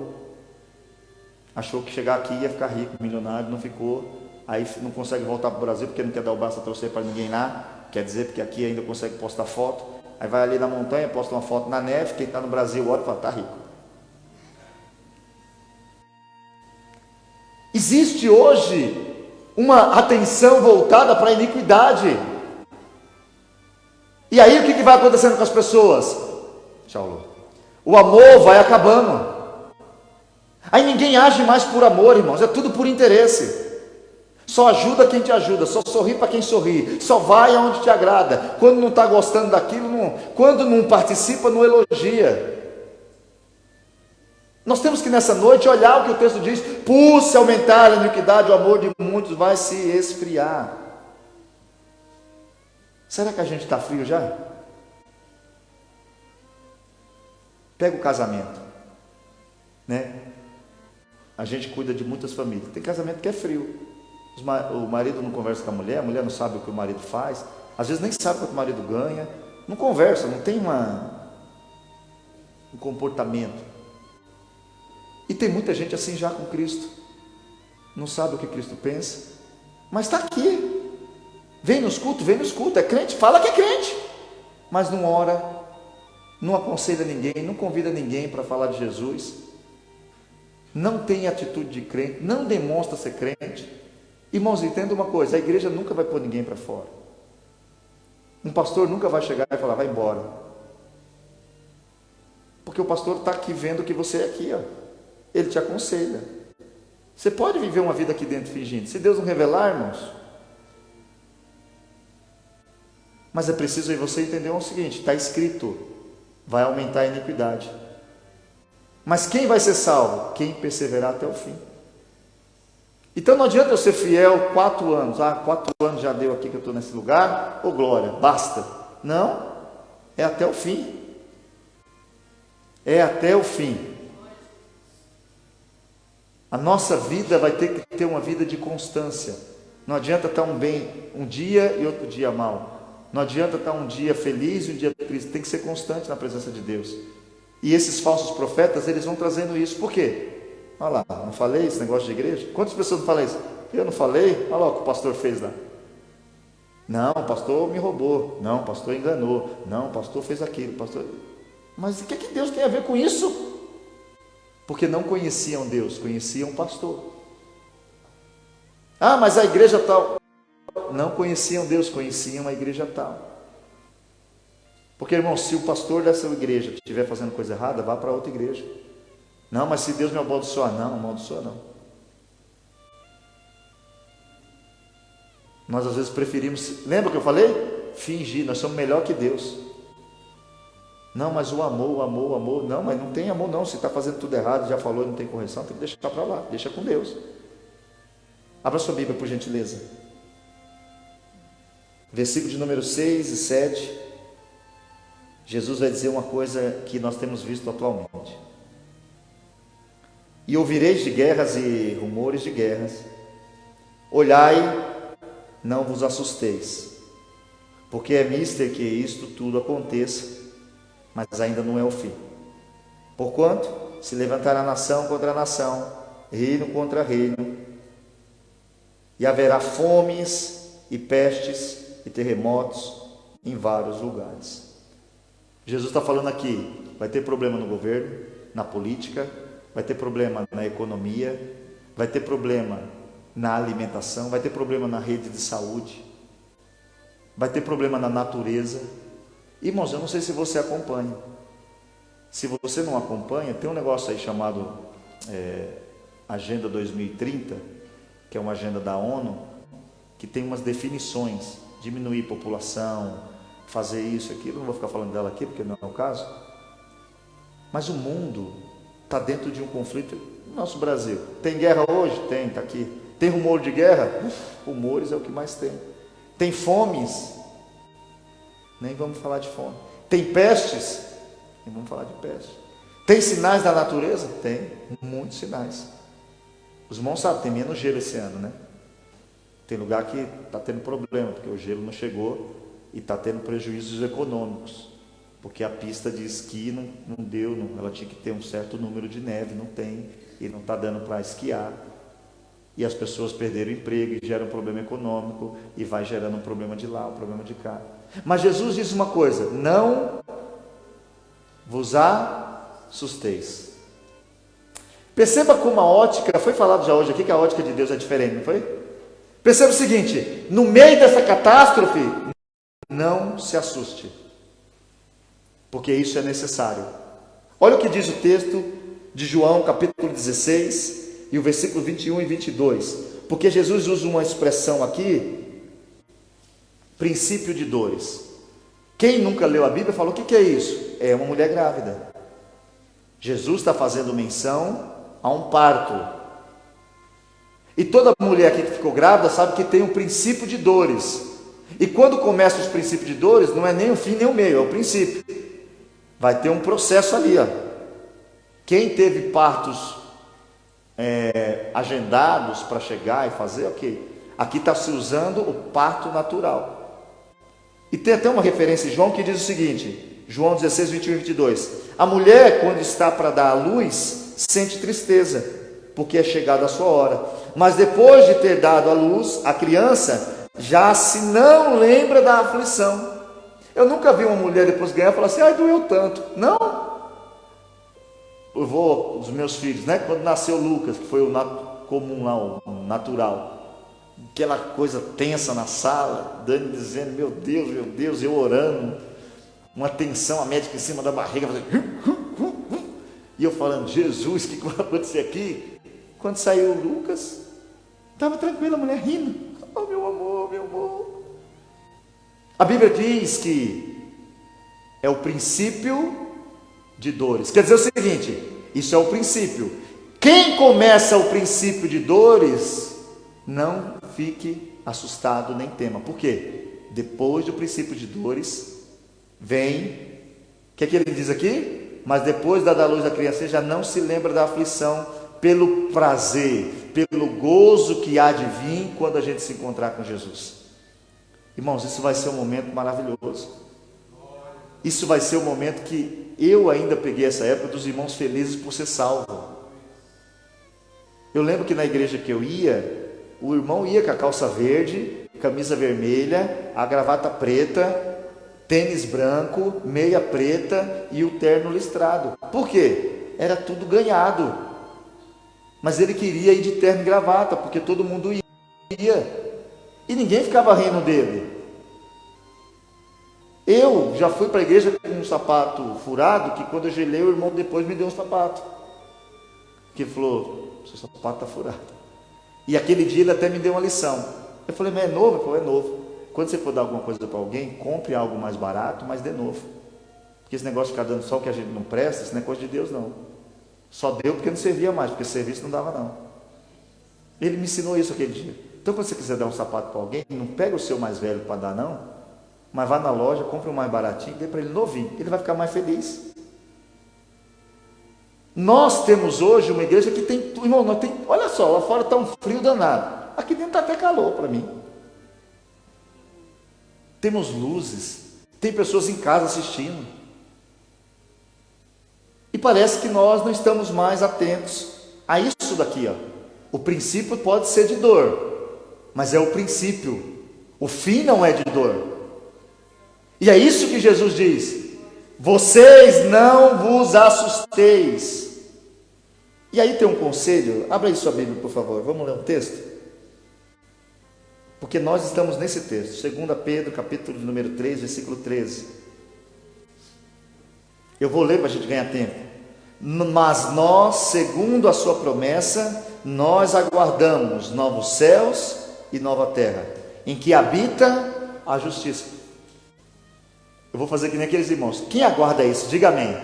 A: Achou que chegar aqui ia ficar rico, milionário, não ficou. Aí não consegue voltar para o Brasil porque não quer dar o braço a torcer para ninguém lá. Quer dizer, porque aqui ainda consegue postar foto. Aí vai ali na montanha, posta uma foto na neve. Quem está no Brasil olha e fala, está rico. Existe hoje uma atenção voltada para a iniquidade. E aí o que vai acontecendo com as pessoas? Tchau, Lu. O amor vai acabando. Aí ninguém age mais por amor, irmãos. É tudo por interesse. Só ajuda quem te ajuda, só sorri para quem sorri, só vai aonde te agrada. Quando não está gostando daquilo, quando não participa, não elogia. Nós temos que nessa noite olhar o que o texto diz. Por se aumentar a iniquidade, o amor de muitos vai se esfriar. Será que a gente está frio já? Pega o casamento. né? A gente cuida de muitas famílias. Tem casamento que é frio. O marido não conversa com a mulher não sabe o que o marido faz, às vezes nem sabe o que o marido ganha, não conversa, não tem um comportamento. E tem muita gente assim já com Cristo, não sabe o que Cristo pensa, mas está aqui, vem nos cultos, é crente, fala que é crente, mas não ora, não aconselha ninguém, não convida ninguém para falar de Jesus, não tem atitude de crente, não demonstra ser crente. Irmãos, entenda uma coisa, a igreja nunca vai pôr ninguém para fora. Um pastor nunca vai chegar e falar, vai embora. Porque o pastor está aqui vendo que você é aqui, ó. Ele te aconselha. Você pode viver uma vida aqui dentro fingindo. Se Deus não revelar, irmãos. Mas é preciso aí você entender o seguinte, está escrito, vai aumentar a iniquidade. Mas quem vai ser salvo? Quem perseverar até o fim. Então não adianta eu ser fiel 4 anos. 4 anos já deu aqui que eu estou nesse lugar. Ô glória, basta. Não, é até o fim. É até o fim. A nossa vida vai ter que ter uma vida de constância. Não adianta estar bem um dia e outro dia mal. Não adianta estar um dia feliz e um dia triste. Tem que ser constante na presença de Deus. E esses falsos profetas, eles vão trazendo isso. Por quê? Olha lá, não falei esse negócio de igreja? Quantas pessoas não falam isso? Eu não falei? Olha lá o que o pastor fez lá. Não, o pastor me roubou. Não, o pastor enganou. Não, o pastor fez aquilo. Pastor... Mas o que Deus tem a ver com isso? Porque não conheciam Deus, conheciam o pastor. Mas a igreja tal. Não conheciam Deus, conheciam a igreja tal. Porque, irmão, se o pastor dessa igreja estiver fazendo coisa errada, vá para outra igreja. Não, mas se Deus me amaldiçoar, não amaldiçoa não. Nós às vezes preferimos, lembra que eu falei? Fingir, nós somos melhor que Deus. Não, mas o amor, não, mas não tem amor não, se está fazendo tudo errado, já falou, não tem correção, tem que deixar para lá, deixa com Deus. Abra sua Bíblia por gentileza. Versículo de número 6 e 7. Jesus vai dizer uma coisa que nós temos visto atualmente. E ouvireis de guerras e rumores de guerras. Olhai, não vos assusteis, porque é mister que isto tudo aconteça, mas ainda não é o fim. Porquanto se levantará nação contra nação, reino contra reino, e haverá fomes e pestes e terremotos em vários lugares. Jesus está falando aqui, vai ter problema no governo, na política, vai ter problema na economia, vai ter problema na alimentação, vai ter problema na rede de saúde, vai ter problema na natureza. Irmãos, eu não sei se você acompanha. Se você não acompanha, tem um negócio aí chamado Agenda 2030, que é uma agenda da ONU, que tem umas definições, diminuir população, fazer isso, aquilo, não vou ficar falando dela aqui, porque não é o caso. Mas o mundo está dentro de um conflito. Nosso Brasil, tem guerra hoje? Tem, está aqui. Tem rumor de guerra? Rumores é o que mais tem. Tem fomes? Nem vamos falar de fome. Tem pestes? Nem vamos falar de peste. Tem sinais da natureza? Tem, muitos sinais. Os irmãos sabem, tem menos gelo esse ano, né? Tem lugar que está tendo problema, porque o gelo não chegou e está tendo prejuízos econômicos, porque a pista de esqui não deu, ela tinha que ter um certo número de neve, não tem, e não está dando para esquiar, e as pessoas perderam o emprego, e gera um problema econômico, e vai gerando um problema de lá, um problema de cá. Mas Jesus diz uma coisa: não vos assusteis. Perceba como a ótica, foi falado já hoje aqui que a ótica de Deus é diferente, não foi? Perceba o seguinte: no meio dessa catástrofe, não se assuste, porque isso é necessário. Olha o que diz o texto de João, capítulo 16, e o versículo 21 e 22. Porque Jesus usa uma expressão aqui, princípio de dores. Quem nunca leu a Bíblia falou: o que é isso? É uma mulher grávida. Jesus está fazendo menção a um parto. E toda mulher aqui que ficou grávida sabe que tem um princípio de dores. E quando começa os princípios de dores, não é nem o fim nem o meio, é o princípio. Vai ter um processo ali, ó. Quem teve partos agendados para chegar e fazer, ok. Aqui está se usando o parto natural. E tem até uma referência em João que diz o seguinte, João 16, 21 e 22. A mulher, quando está para dar à luz, sente tristeza, porque é chegada a sua hora. Mas depois de ter dado à luz, a criança já se não lembra da aflição. Eu nunca vi uma mulher depois ganhar e falar assim, ai, doeu tanto. Não. Eu vou, os meus filhos, né? Quando nasceu o Lucas, que foi o comum lá, o natural. Aquela coisa tensa na sala, Dani dizendo, meu Deus, eu orando. Uma tensão, a médica em cima da barriga, fazendo... E eu falando, Jesus, o que vai acontecer aqui? Quando saiu o Lucas, estava tranquila, a mulher rindo. Oh, meu amor, meu amor. A Bíblia diz que é o princípio de dores. Quer dizer o seguinte, isso é o princípio. Quem começa o princípio de dores, não fique assustado nem tema. Por quê? Depois do princípio de dores, vem, o que é que ele diz aqui? Mas depois da luz da criança, já não se lembra da aflição, pelo prazer, pelo gozo que há de vir quando a gente se encontrar com Jesus. Irmãos, isso vai ser um momento maravilhoso. Isso vai ser um momento que eu ainda peguei essa época dos irmãos felizes por ser salvo. Eu lembro que na igreja que eu ia, o irmão ia com a calça verde, camisa vermelha, a gravata preta, tênis branco, meia preta e o terno listrado. Por quê? Era tudo ganhado. Mas ele queria ir de terno e gravata, porque todo mundo ia. E ninguém ficava rindo dele. Eu já fui para a igreja com um sapato furado, que quando eu gelei, o irmão depois me deu um sapato. Que falou, seu sapato está furado. E aquele dia ele até me deu uma lição. Eu falei, mas é novo? Ele falou, é novo. Quando você for dar alguma coisa para alguém, compre algo mais barato, mas dê novo. Porque esse negócio de ficar dando só o que a gente não presta, isso não é coisa de Deus não. Só deu porque não servia mais, porque serviço não dava não. Ele me ensinou isso aquele dia. Então quando você quiser dar um sapato para alguém, não pega o seu mais velho para dar não, mas vá na loja, compre um mais baratinho e dê para ele novinho. Ele vai ficar mais feliz. Nós temos hoje uma igreja que tem, irmão, nós tem, olha só, lá fora está um frio danado. Aqui dentro está até calor para mim. Temos luzes, tem pessoas em casa assistindo. E parece que nós não estamos mais atentos a isso daqui, ó. O princípio pode ser de dor, mas é o princípio. O fim não é de dor. E é isso que Jesus diz: vocês não vos assusteis. E aí tem um conselho, abra aí sua Bíblia, por favor, vamos ler um texto? Porque nós estamos nesse texto, 2 Pedro, capítulo número 3, versículo 13. Eu vou ler para a gente ganhar tempo. Mas nós, segundo a sua promessa, nós aguardamos novos céus e nova terra, em que habita a justiça. Eu vou fazer que nem aqueles irmãos. Quem aguarda isso? Diga amém.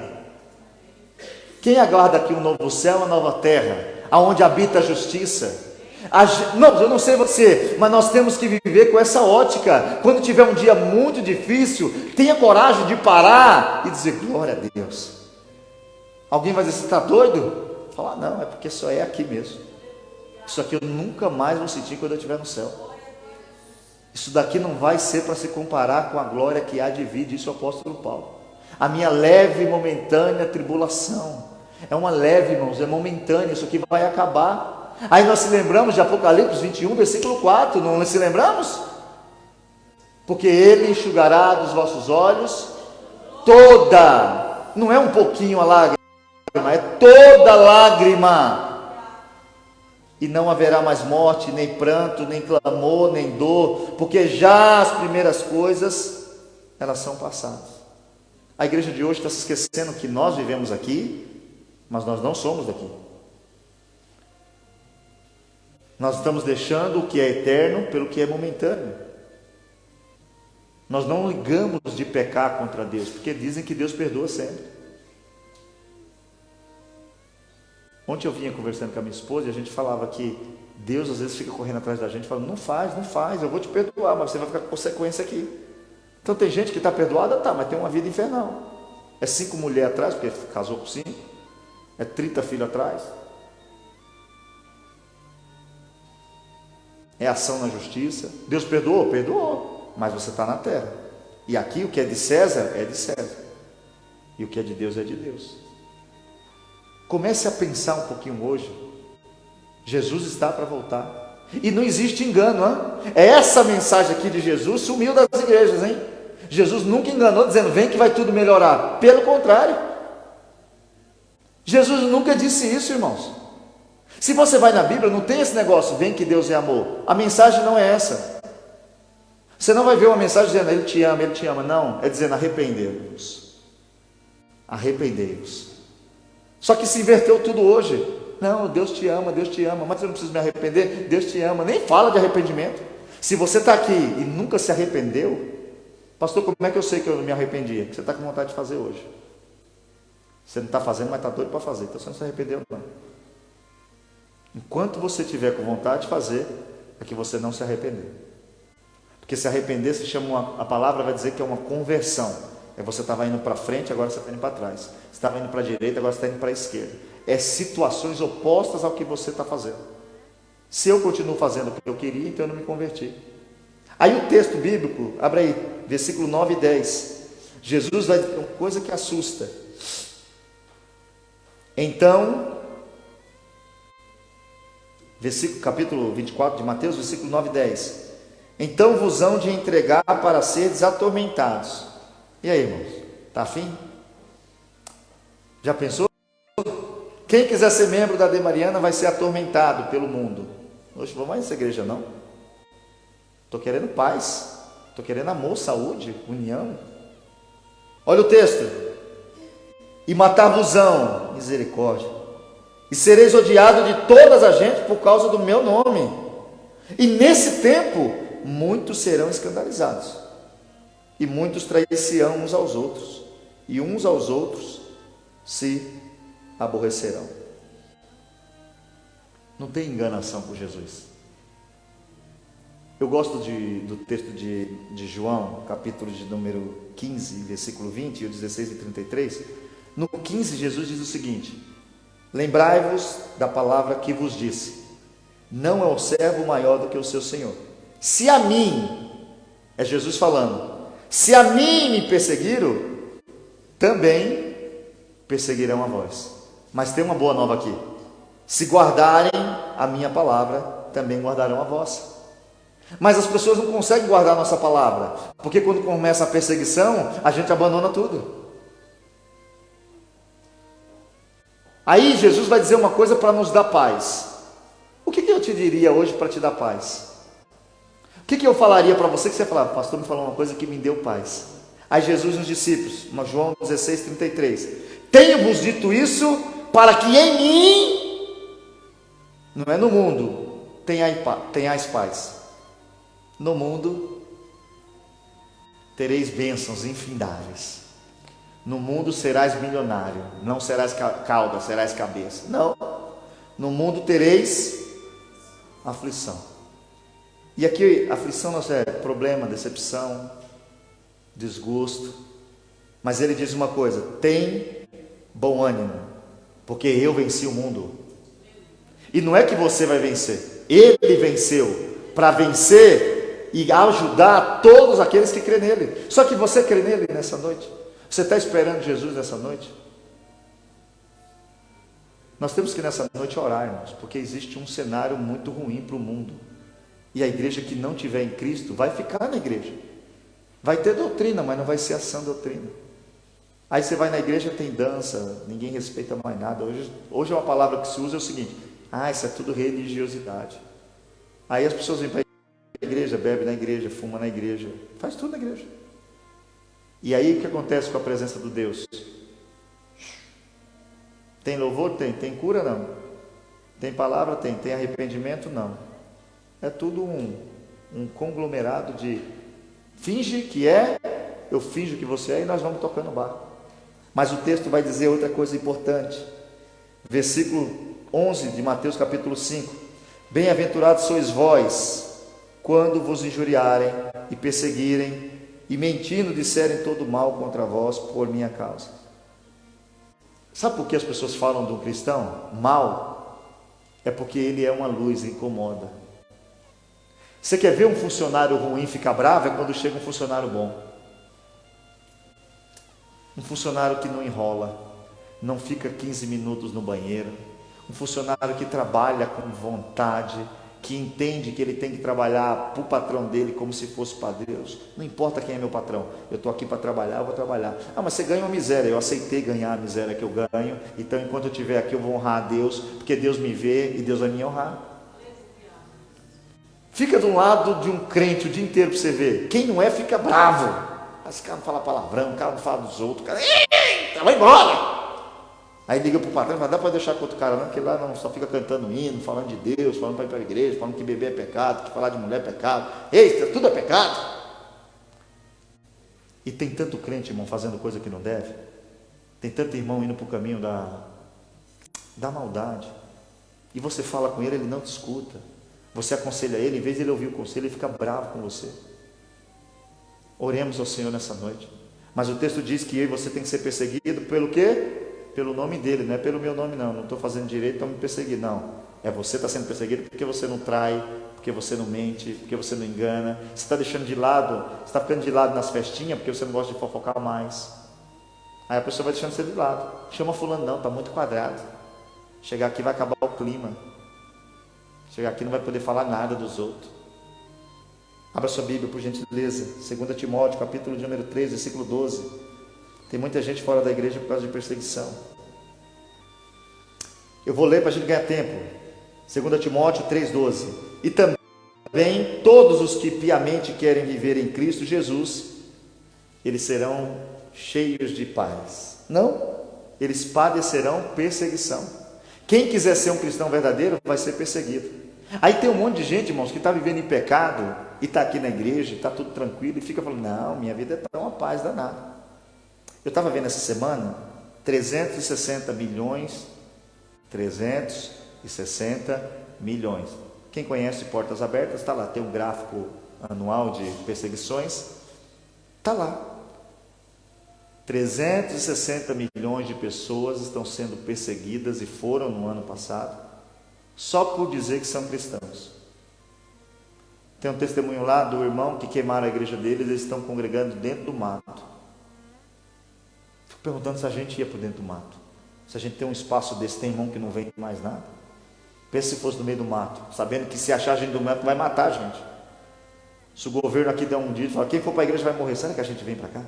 A: Quem aguarda aqui um novo céu e uma nova terra, aonde habita a justiça? Não, eu não sei você, mas nós temos que viver com essa ótica. Quando tiver um dia muito difícil, tenha coragem de parar e dizer, glória a Deus. Alguém vai dizer, você está doido? Falar, não, é porque só é aqui mesmo. Isso aqui eu nunca mais vou sentir quando eu estiver no céu. Isso daqui não vai ser para se comparar com a glória que há de vir, disse o apóstolo Paulo. A minha leve e momentânea tribulação. É uma leve, irmãos, é momentânea, isso aqui vai acabar. Aí nós se lembramos de Apocalipse 21, versículo 4, não se lembramos? Porque Ele enxugará dos vossos olhos toda, não é um pouquinho a lágrima, é toda lágrima. E não haverá mais morte, nem pranto, nem clamor, nem dor, porque já as primeiras coisas, elas são passadas. A igreja de hoje está se esquecendo que nós vivemos aqui, mas nós não somos daqui. Nós estamos deixando o que é eterno pelo que é momentâneo. Nós não ligamos de pecar contra Deus, porque dizem que Deus perdoa sempre. Ontem eu vinha conversando com a minha esposa e a gente falava que Deus às vezes fica correndo atrás da gente, falando, não faz, eu vou te perdoar, mas você vai ficar com consequência aqui. Então tem gente que está perdoada, tá, mas tem uma vida infernal. É 5 mulheres atrás, porque casou com 5. É 30 filhos atrás? É ação na justiça? Deus perdoou? Perdoou. Mas você está na terra. E aqui o que é de César é de César. E o que é de Deus é de Deus. Comece a pensar um pouquinho hoje. Jesus está para voltar. E não existe engano, hein? Essa mensagem aqui de Jesus sumiu das igrejas, hein? Jesus nunca enganou dizendo, vem que vai tudo melhorar. Pelo contrário. Jesus nunca disse isso, irmãos. Se você vai na Bíblia, não tem esse negócio, vem que Deus é amor. A mensagem não é essa. Você não vai ver uma mensagem dizendo, ele te ama, ele te ama. Não, é dizendo, arrependei-vos. Arrependei-vos. Só que se inverteu tudo hoje. Não, Deus te ama, mas eu não preciso me arrepender. Deus te ama, nem fala de arrependimento. Se você está aqui e nunca se arrependeu, pastor, como é que eu sei que eu não me arrependi? Porque você está com vontade de fazer hoje. Você não está fazendo, mas está doido para fazer. Então você não se arrependeu, não. Enquanto você estiver com vontade de fazer, é que você não se arrependeu. Porque se arrepender se chama a palavra vai dizer que é uma conversão. É você estava indo para frente, agora você está indo para trás. Você estava indo para a direita, agora você está indo para a esquerda. É situações opostas ao que você está fazendo. Se eu continuo fazendo o que eu queria, então eu não me converti. Aí o texto bíblico, abre aí, versículo 9 e 10. Jesus vai dizer uma coisa que assusta. Então, capítulo 24 de Mateus, versículo 9 e 10. Então vos hão de entregar para seres atormentados. E aí, irmãos? Está afim? Já pensou? Quem quiser ser membro da Demariana vai ser atormentado pelo mundo. Hoje vou mais nessa igreja não. Estou querendo paz. Estou querendo amor, saúde, união. Olha o texto. E matar-vos-ão, misericórdia. E sereis odiados de todas as gentes por causa do meu nome. E nesse tempo, muitos serão escandalizados. E muitos trair-se-ão uns aos outros. E uns aos outros se aborrecerão. Não tem enganação com Jesus. Eu gosto do texto de João, capítulo de número 15, versículo 20 e o 16 e 33. No 15, Jesus diz o seguinte: lembrai-vos da palavra que vos disse, não é o servo maior do que o seu Senhor. Se a mim, é Jesus falando, se a mim me perseguiram, também perseguirão a vós. Mas tem uma boa nova aqui: se guardarem a minha palavra, também guardarão a vossa. Mas as pessoas não conseguem guardar a nossa palavra, porque quando começa a perseguição, a gente abandona tudo. Aí Jesus vai dizer uma coisa para nos dar paz. O que eu te diria hoje para te dar paz? O que eu falaria para você que você falava, pastor me falou uma coisa que me deu paz. Aí Jesus nos discípulos, João 16, 33. Tenho-vos dito isso para que em mim, não é no mundo, tenhais paz. No mundo tereis bênçãos infindáveis. No mundo serás milionário, não serás cauda, serás cabeça. Não, no mundo tereis aflição. E aqui aflição não é problema, decepção, desgosto. Mas ele diz uma coisa: tem bom ânimo, porque eu venci o mundo. E não é que você vai vencer, ele venceu, para vencer e ajudar todos aqueles que crêem nele. Só que você crê nele nessa noite? Você está esperando Jesus nessa noite? Nós temos que nessa noite orar, irmãos, porque existe um cenário muito ruim para o mundo. E a igreja que não tiver em Cristo vai ficar na igreja. Vai ter doutrina, mas não vai ser a sã doutrina. Aí você vai na igreja, tem dança, ninguém respeita mais nada. Hoje uma palavra que se usa é o seguinte: isso é tudo religiosidade. Aí as pessoas vêm para a igreja, bebem na igreja, fumam na igreja, faz tudo na igreja. E aí o que acontece com a presença do Deus? Tem louvor? Tem cura? Não. Tem palavra? Tem arrependimento? Não. É tudo um conglomerado de finge que é, eu finjo que você é, e nós vamos tocando o barco. Mas o texto vai dizer outra coisa importante. Versículo 11 de Mateus capítulo 5. Bem-aventurados sois vós, quando vos injuriarem e perseguirem, e mentindo disserem todo mal contra vós por minha causa. Sabe por que as pessoas falam de um cristão mal? É porque ele é uma luz e incomoda. Você quer ver um funcionário ruim ficar bravo? É quando chega um funcionário bom. Um funcionário que não enrola, não fica 15 minutos no banheiro. Um funcionário que trabalha com vontade, que entende que ele tem que trabalhar para o patrão dele como se fosse para Deus. Não importa quem é meu patrão, eu estou aqui para trabalhar, eu vou trabalhar. Ah, mas você ganha uma miséria. Eu aceitei ganhar a miséria que eu ganho, então enquanto eu estiver aqui eu vou honrar a Deus, porque Deus me vê e Deus vai me honrar. Fica do lado de um crente o dia inteiro para você ver. Quem não é fica bravo. Esse cara não fala palavrão, o cara não fala dos outros, o cara, vai embora. Aí liga para o patrão e fala, dá para deixar com outro cara não, porque lá não só fica cantando hino, falando de Deus, falando para ir para a igreja, falando que beber é pecado, que falar de mulher é pecado. Ei, tudo é pecado. E tem tanto crente, irmão, fazendo coisa que não deve. Tem tanto irmão indo para o caminho da maldade. E você fala com ele, ele não te escuta. Você aconselha ele, em vez de ele ouvir o conselho, ele fica bravo com você. Oremos ao Senhor nessa noite. Mas o texto diz que eu e você tem que ser perseguido pelo quê? Pelo nome dele, não é pelo meu nome não. Não estou fazendo direito para me perseguir, não. É você que está sendo perseguido porque você não trai, porque você não mente, porque você não engana. Você está deixando de lado, você está ficando de lado nas festinhas porque você não gosta de fofocar mais. Aí a pessoa vai deixando você de lado. Chama fulano, não, está muito quadrado. Chegar aqui vai acabar o clima. Chegar aqui não vai poder falar nada dos outros. Abra sua Bíblia, por gentileza. 2 Timóteo, capítulo de número 3, versículo 12. Tem muita gente fora da igreja por causa de perseguição. Eu vou ler para a gente ganhar tempo. 2 Timóteo 3, 12. E também todos os que piamente querem viver em Cristo Jesus, eles serão cheios de paz. Não, eles padecerão perseguição. Quem quiser ser um cristão verdadeiro vai ser perseguido. Aí tem um monte de gente, irmãos, que está vivendo em pecado e está aqui na igreja, está tudo tranquilo e fica falando, não, minha vida é uma paz danada. Eu estava vendo essa semana, 360 milhões. Quem conhece Portas Abertas, está lá, tem um gráfico anual de perseguições, está lá. 360 milhões de pessoas estão sendo perseguidas e foram no ano passado, só por dizer que são cristãos. Tem um testemunho lá do irmão que queimaram a igreja deles, eles estão congregando dentro do mato. Fico perguntando se a gente ia para dentro do mato. Se a gente tem um espaço desse, tem irmão que não vem mais nada. Pensa se fosse no meio do mato, sabendo que se achar a gente do mato vai matar a gente. Se o governo aqui der um dia e falar, quem for para a igreja vai morrer, será que a gente vem para cá?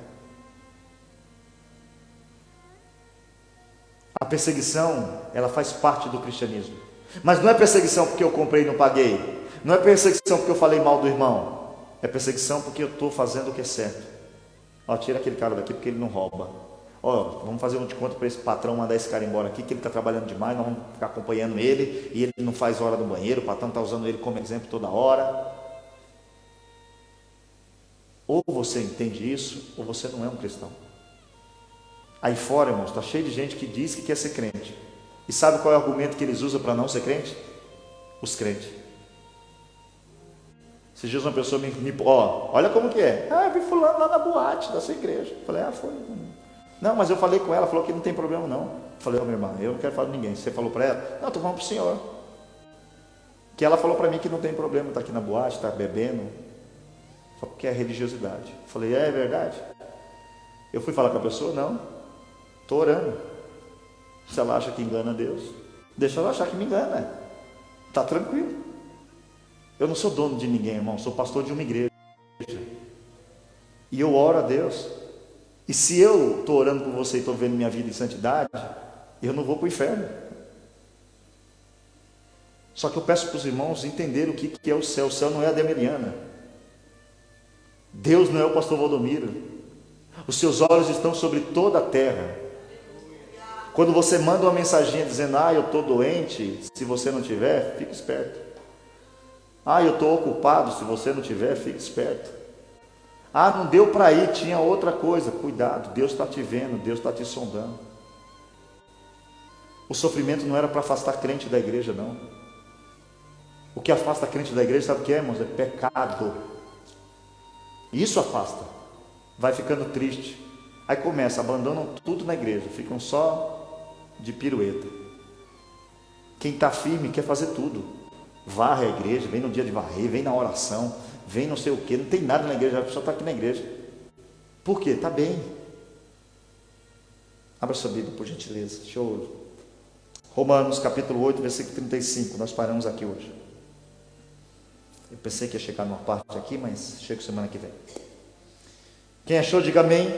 A: A perseguição, ela faz parte do cristianismo. Mas não é perseguição porque eu comprei e não paguei. Não é perseguição porque eu falei mal do irmão. É perseguição porque eu estou fazendo o que é certo. Ó, tira aquele cara daqui porque ele não rouba. Ó, vamos fazer um desconto para esse patrão mandar esse cara embora aqui, que ele está trabalhando demais, nós vamos ficar acompanhando ele, e ele não faz hora no banheiro, o patrão está usando ele como exemplo toda hora. Ou você entende isso, ou você não é um cristão. Aí fora, irmãos, está cheio de gente que diz que quer ser crente. E sabe qual é o argumento que eles usam para não ser crente? Os crentes. Esses dias uma pessoa olha como que é. Ah, eu vi fulano lá na boate da sua igreja. Eu falei, foi. Não, mas eu falei com ela, falou que não tem problema não. Eu falei, minha irmã, eu não quero falar de ninguém. Você falou para ela? Não, estou falando para o senhor. Que ela falou para mim que não tem problema, está aqui na boate, está bebendo. Só porque é religiosidade. Eu falei, é verdade? Eu fui falar com a pessoa? Não. Estou orando. Se ela acha que engana Deus, deixa ela achar que me engana. Está tranquilo. Eu não sou dono de ninguém, irmão. Sou pastor de uma igreja. E eu oro a Deus. E se eu estou orando por você e estou vendo minha vida em santidade, eu não vou para o inferno. Só que eu peço para os irmãos entenderem o que é o céu. O céu não é a Demeliana. Deus não é o pastor Valdomiro. Os seus olhos estão sobre toda a terra. Quando você manda uma mensaginha dizendo, eu estou doente, se você não tiver, fique esperto. Eu estou ocupado, se você não tiver, fique esperto. Não deu para ir, tinha outra coisa. Cuidado, Deus está te vendo, Deus está te sondando. O sofrimento não era para afastar crente da igreja, não. O que afasta crente da igreja, sabe o que é, irmãos? É pecado. Isso afasta. Vai ficando triste. Aí começa, abandonam tudo na igreja, ficam só de pirueta. Quem está firme quer fazer tudo. Varre a igreja, vem no dia de varrer, vem na oração, vem não sei o quê. Não tem nada na igreja, a pessoa está aqui na igreja. Por quê? Está bem. Abra sua Bíblia, por gentileza. Deixa eu... Romanos capítulo 8, versículo 35. Nós paramos aqui hoje. Eu pensei que ia chegar numa parte aqui, mas chego semana que vem. Quem achou, diga amém.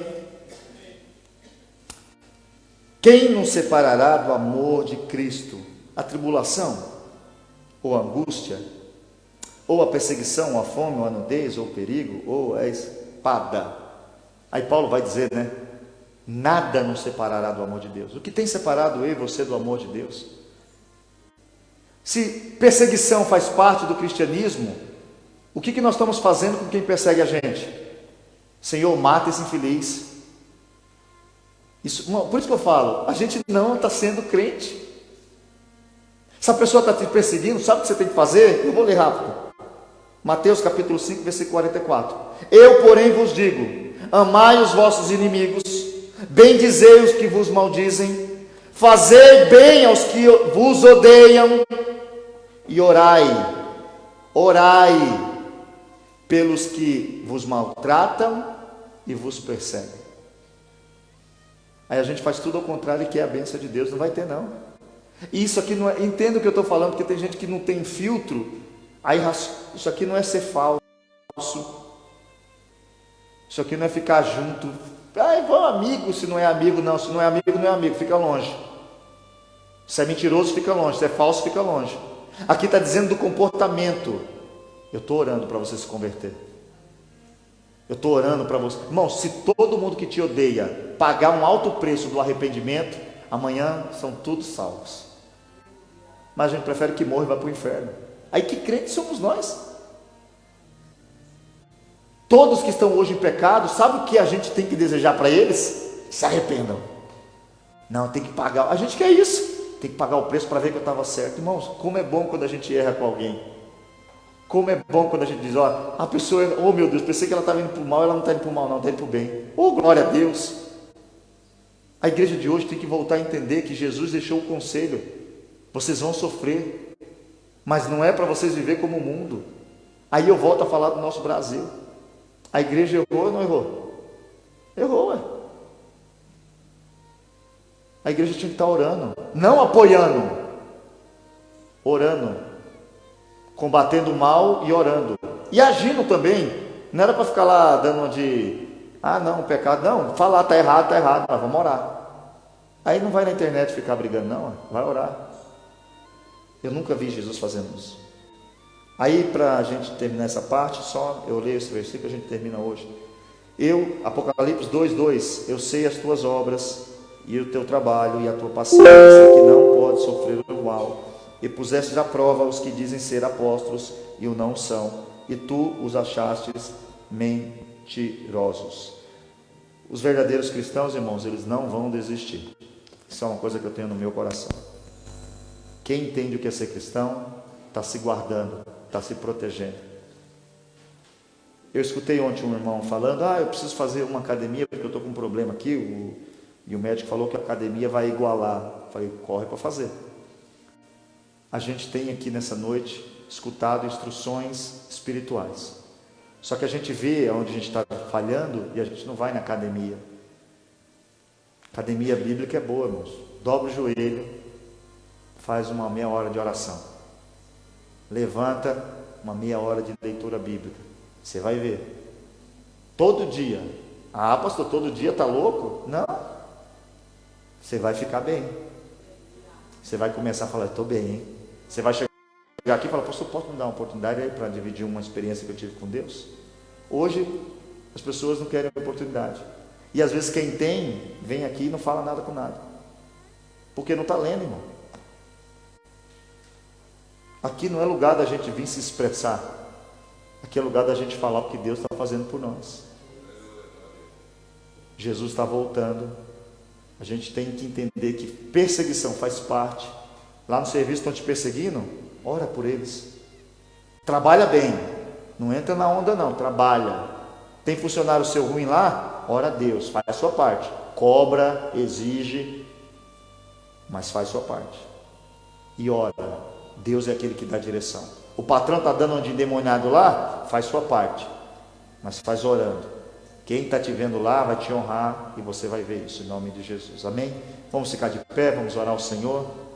A: Quem nos separará do amor de Cristo? A tribulação? Ou a angústia? Ou a perseguição, ou a fome, ou a nudez, ou o perigo, ou a espada? Aí Paulo vai dizer, né? Nada nos separará do amor de Deus. O que tem separado eu e você do amor de Deus? Se perseguição faz parte do cristianismo, o que nós estamos fazendo com quem persegue a gente? Senhor, mata esse infeliz. Por isso que eu falo, a gente não está sendo crente. Se a pessoa está te perseguindo, sabe o que você tem que fazer? Eu vou ler rápido. Mateus capítulo 5, versículo 44. Eu, porém, vos digo, amai os vossos inimigos, bendizei os que vos maldizem, fazei bem aos que vos odeiam, e orai pelos que vos maltratam e vos perseguem. Aí a gente faz tudo ao contrário e quer a bênção de Deus. Não vai ter, não. E isso aqui não é... Entenda o que eu estou falando, porque tem gente que não tem filtro. Aí isso aqui não é ser falso. Isso aqui não é ficar junto. Vamos amigo, se não é amigo, não. Se não é amigo, não é amigo. Fica longe. Se é mentiroso, fica longe. Se é falso, fica longe. Aqui está dizendo do comportamento. Eu estou orando para você se converter. Eu estou orando para você. Irmão, se todo mundo que te odeia pagar um alto preço do arrependimento, amanhã são todos salvos. Mas a gente prefere que morra e vá para o inferno. Aí que crentes somos nós? Todos que estão hoje em pecado, sabe o que a gente tem que desejar para eles? Se arrependam. Não, tem que pagar. A gente quer isso. Tem que pagar o preço para ver que eu estava certo. Irmãos, como é bom quando a gente erra com alguém. Como é bom quando a gente diz, ó, a pessoa, oh meu Deus, pensei que ela estava indo para o mal, ela não está indo para o mal, não, está indo para o bem. Oh, glória a Deus. A igreja de hoje tem que voltar a entender que Jesus deixou o conselho. Vocês vão sofrer, mas não é para vocês viver como o mundo. Aí eu volto a falar do nosso Brasil. A igreja errou ou não errou? Errou, ué. A igreja tinha que estar orando, não apoiando, orando, combatendo o mal e orando, e agindo também. Não era para ficar lá dando uma de, não, pecado, não, falar, está errado, nós vamos orar. Aí não vai na internet ficar brigando, não, vai orar. Eu nunca vi Jesus fazendo isso. Aí, para a gente terminar essa parte, só eu leio esse versículo, a gente termina hoje. Apocalipse 2:2, eu sei as tuas obras, e o teu trabalho, e a tua paciência, que não pode sofrer o mal, e pusestes à prova os que dizem ser apóstolos, e o não são, e tu os achastes mentirosos. Os verdadeiros cristãos, irmãos, eles não vão desistir. Isso é uma coisa que eu tenho no meu coração. Quem entende o que é ser cristão, está se guardando, está se protegendo. Eu escutei ontem um irmão falando, eu preciso fazer uma academia, porque eu estou com um problema aqui, e o médico falou que a academia vai igualar. Eu falei, corre para fazer. A gente tem aqui nessa noite escutado instruções espirituais. Só que a gente vê onde a gente está falhando e a gente não vai na academia. Academia bíblica é boa, irmãos. Dobra o joelho, faz uma meia hora de oração. Levanta uma meia hora de leitura bíblica. Você vai ver. Todo dia. Pastor, todo dia está louco? Não. Você vai ficar bem. Você vai começar a falar, estou bem, hein? Você vai chegar aqui e falar, pastor, posso me dar uma oportunidade aí para dividir uma experiência que eu tive com Deus? Hoje, as pessoas não querem oportunidade. E às vezes quem tem, vem aqui e não fala nada com nada. Porque não está lendo, irmão. Aqui não é lugar da gente vir se expressar. Aqui é lugar da gente falar o que Deus está fazendo por nós. Jesus está voltando. A gente tem que entender que perseguição faz parte. Lá no serviço estão te perseguindo, ora por eles. Trabalha bem. Não entra na onda não, trabalha. Tem funcionário seu ruim lá? Ora a Deus, faz a sua parte. Cobra, exige. mas faz sua parte. E ora, Deus é aquele que dá direção. O patrão está dando um de endemoniado lá, faz sua parte, mas faz orando. Quem está te vendo lá vai te honrar e você vai ver isso, em nome de Jesus. Amém? Vamos ficar de pé, vamos orar ao Senhor.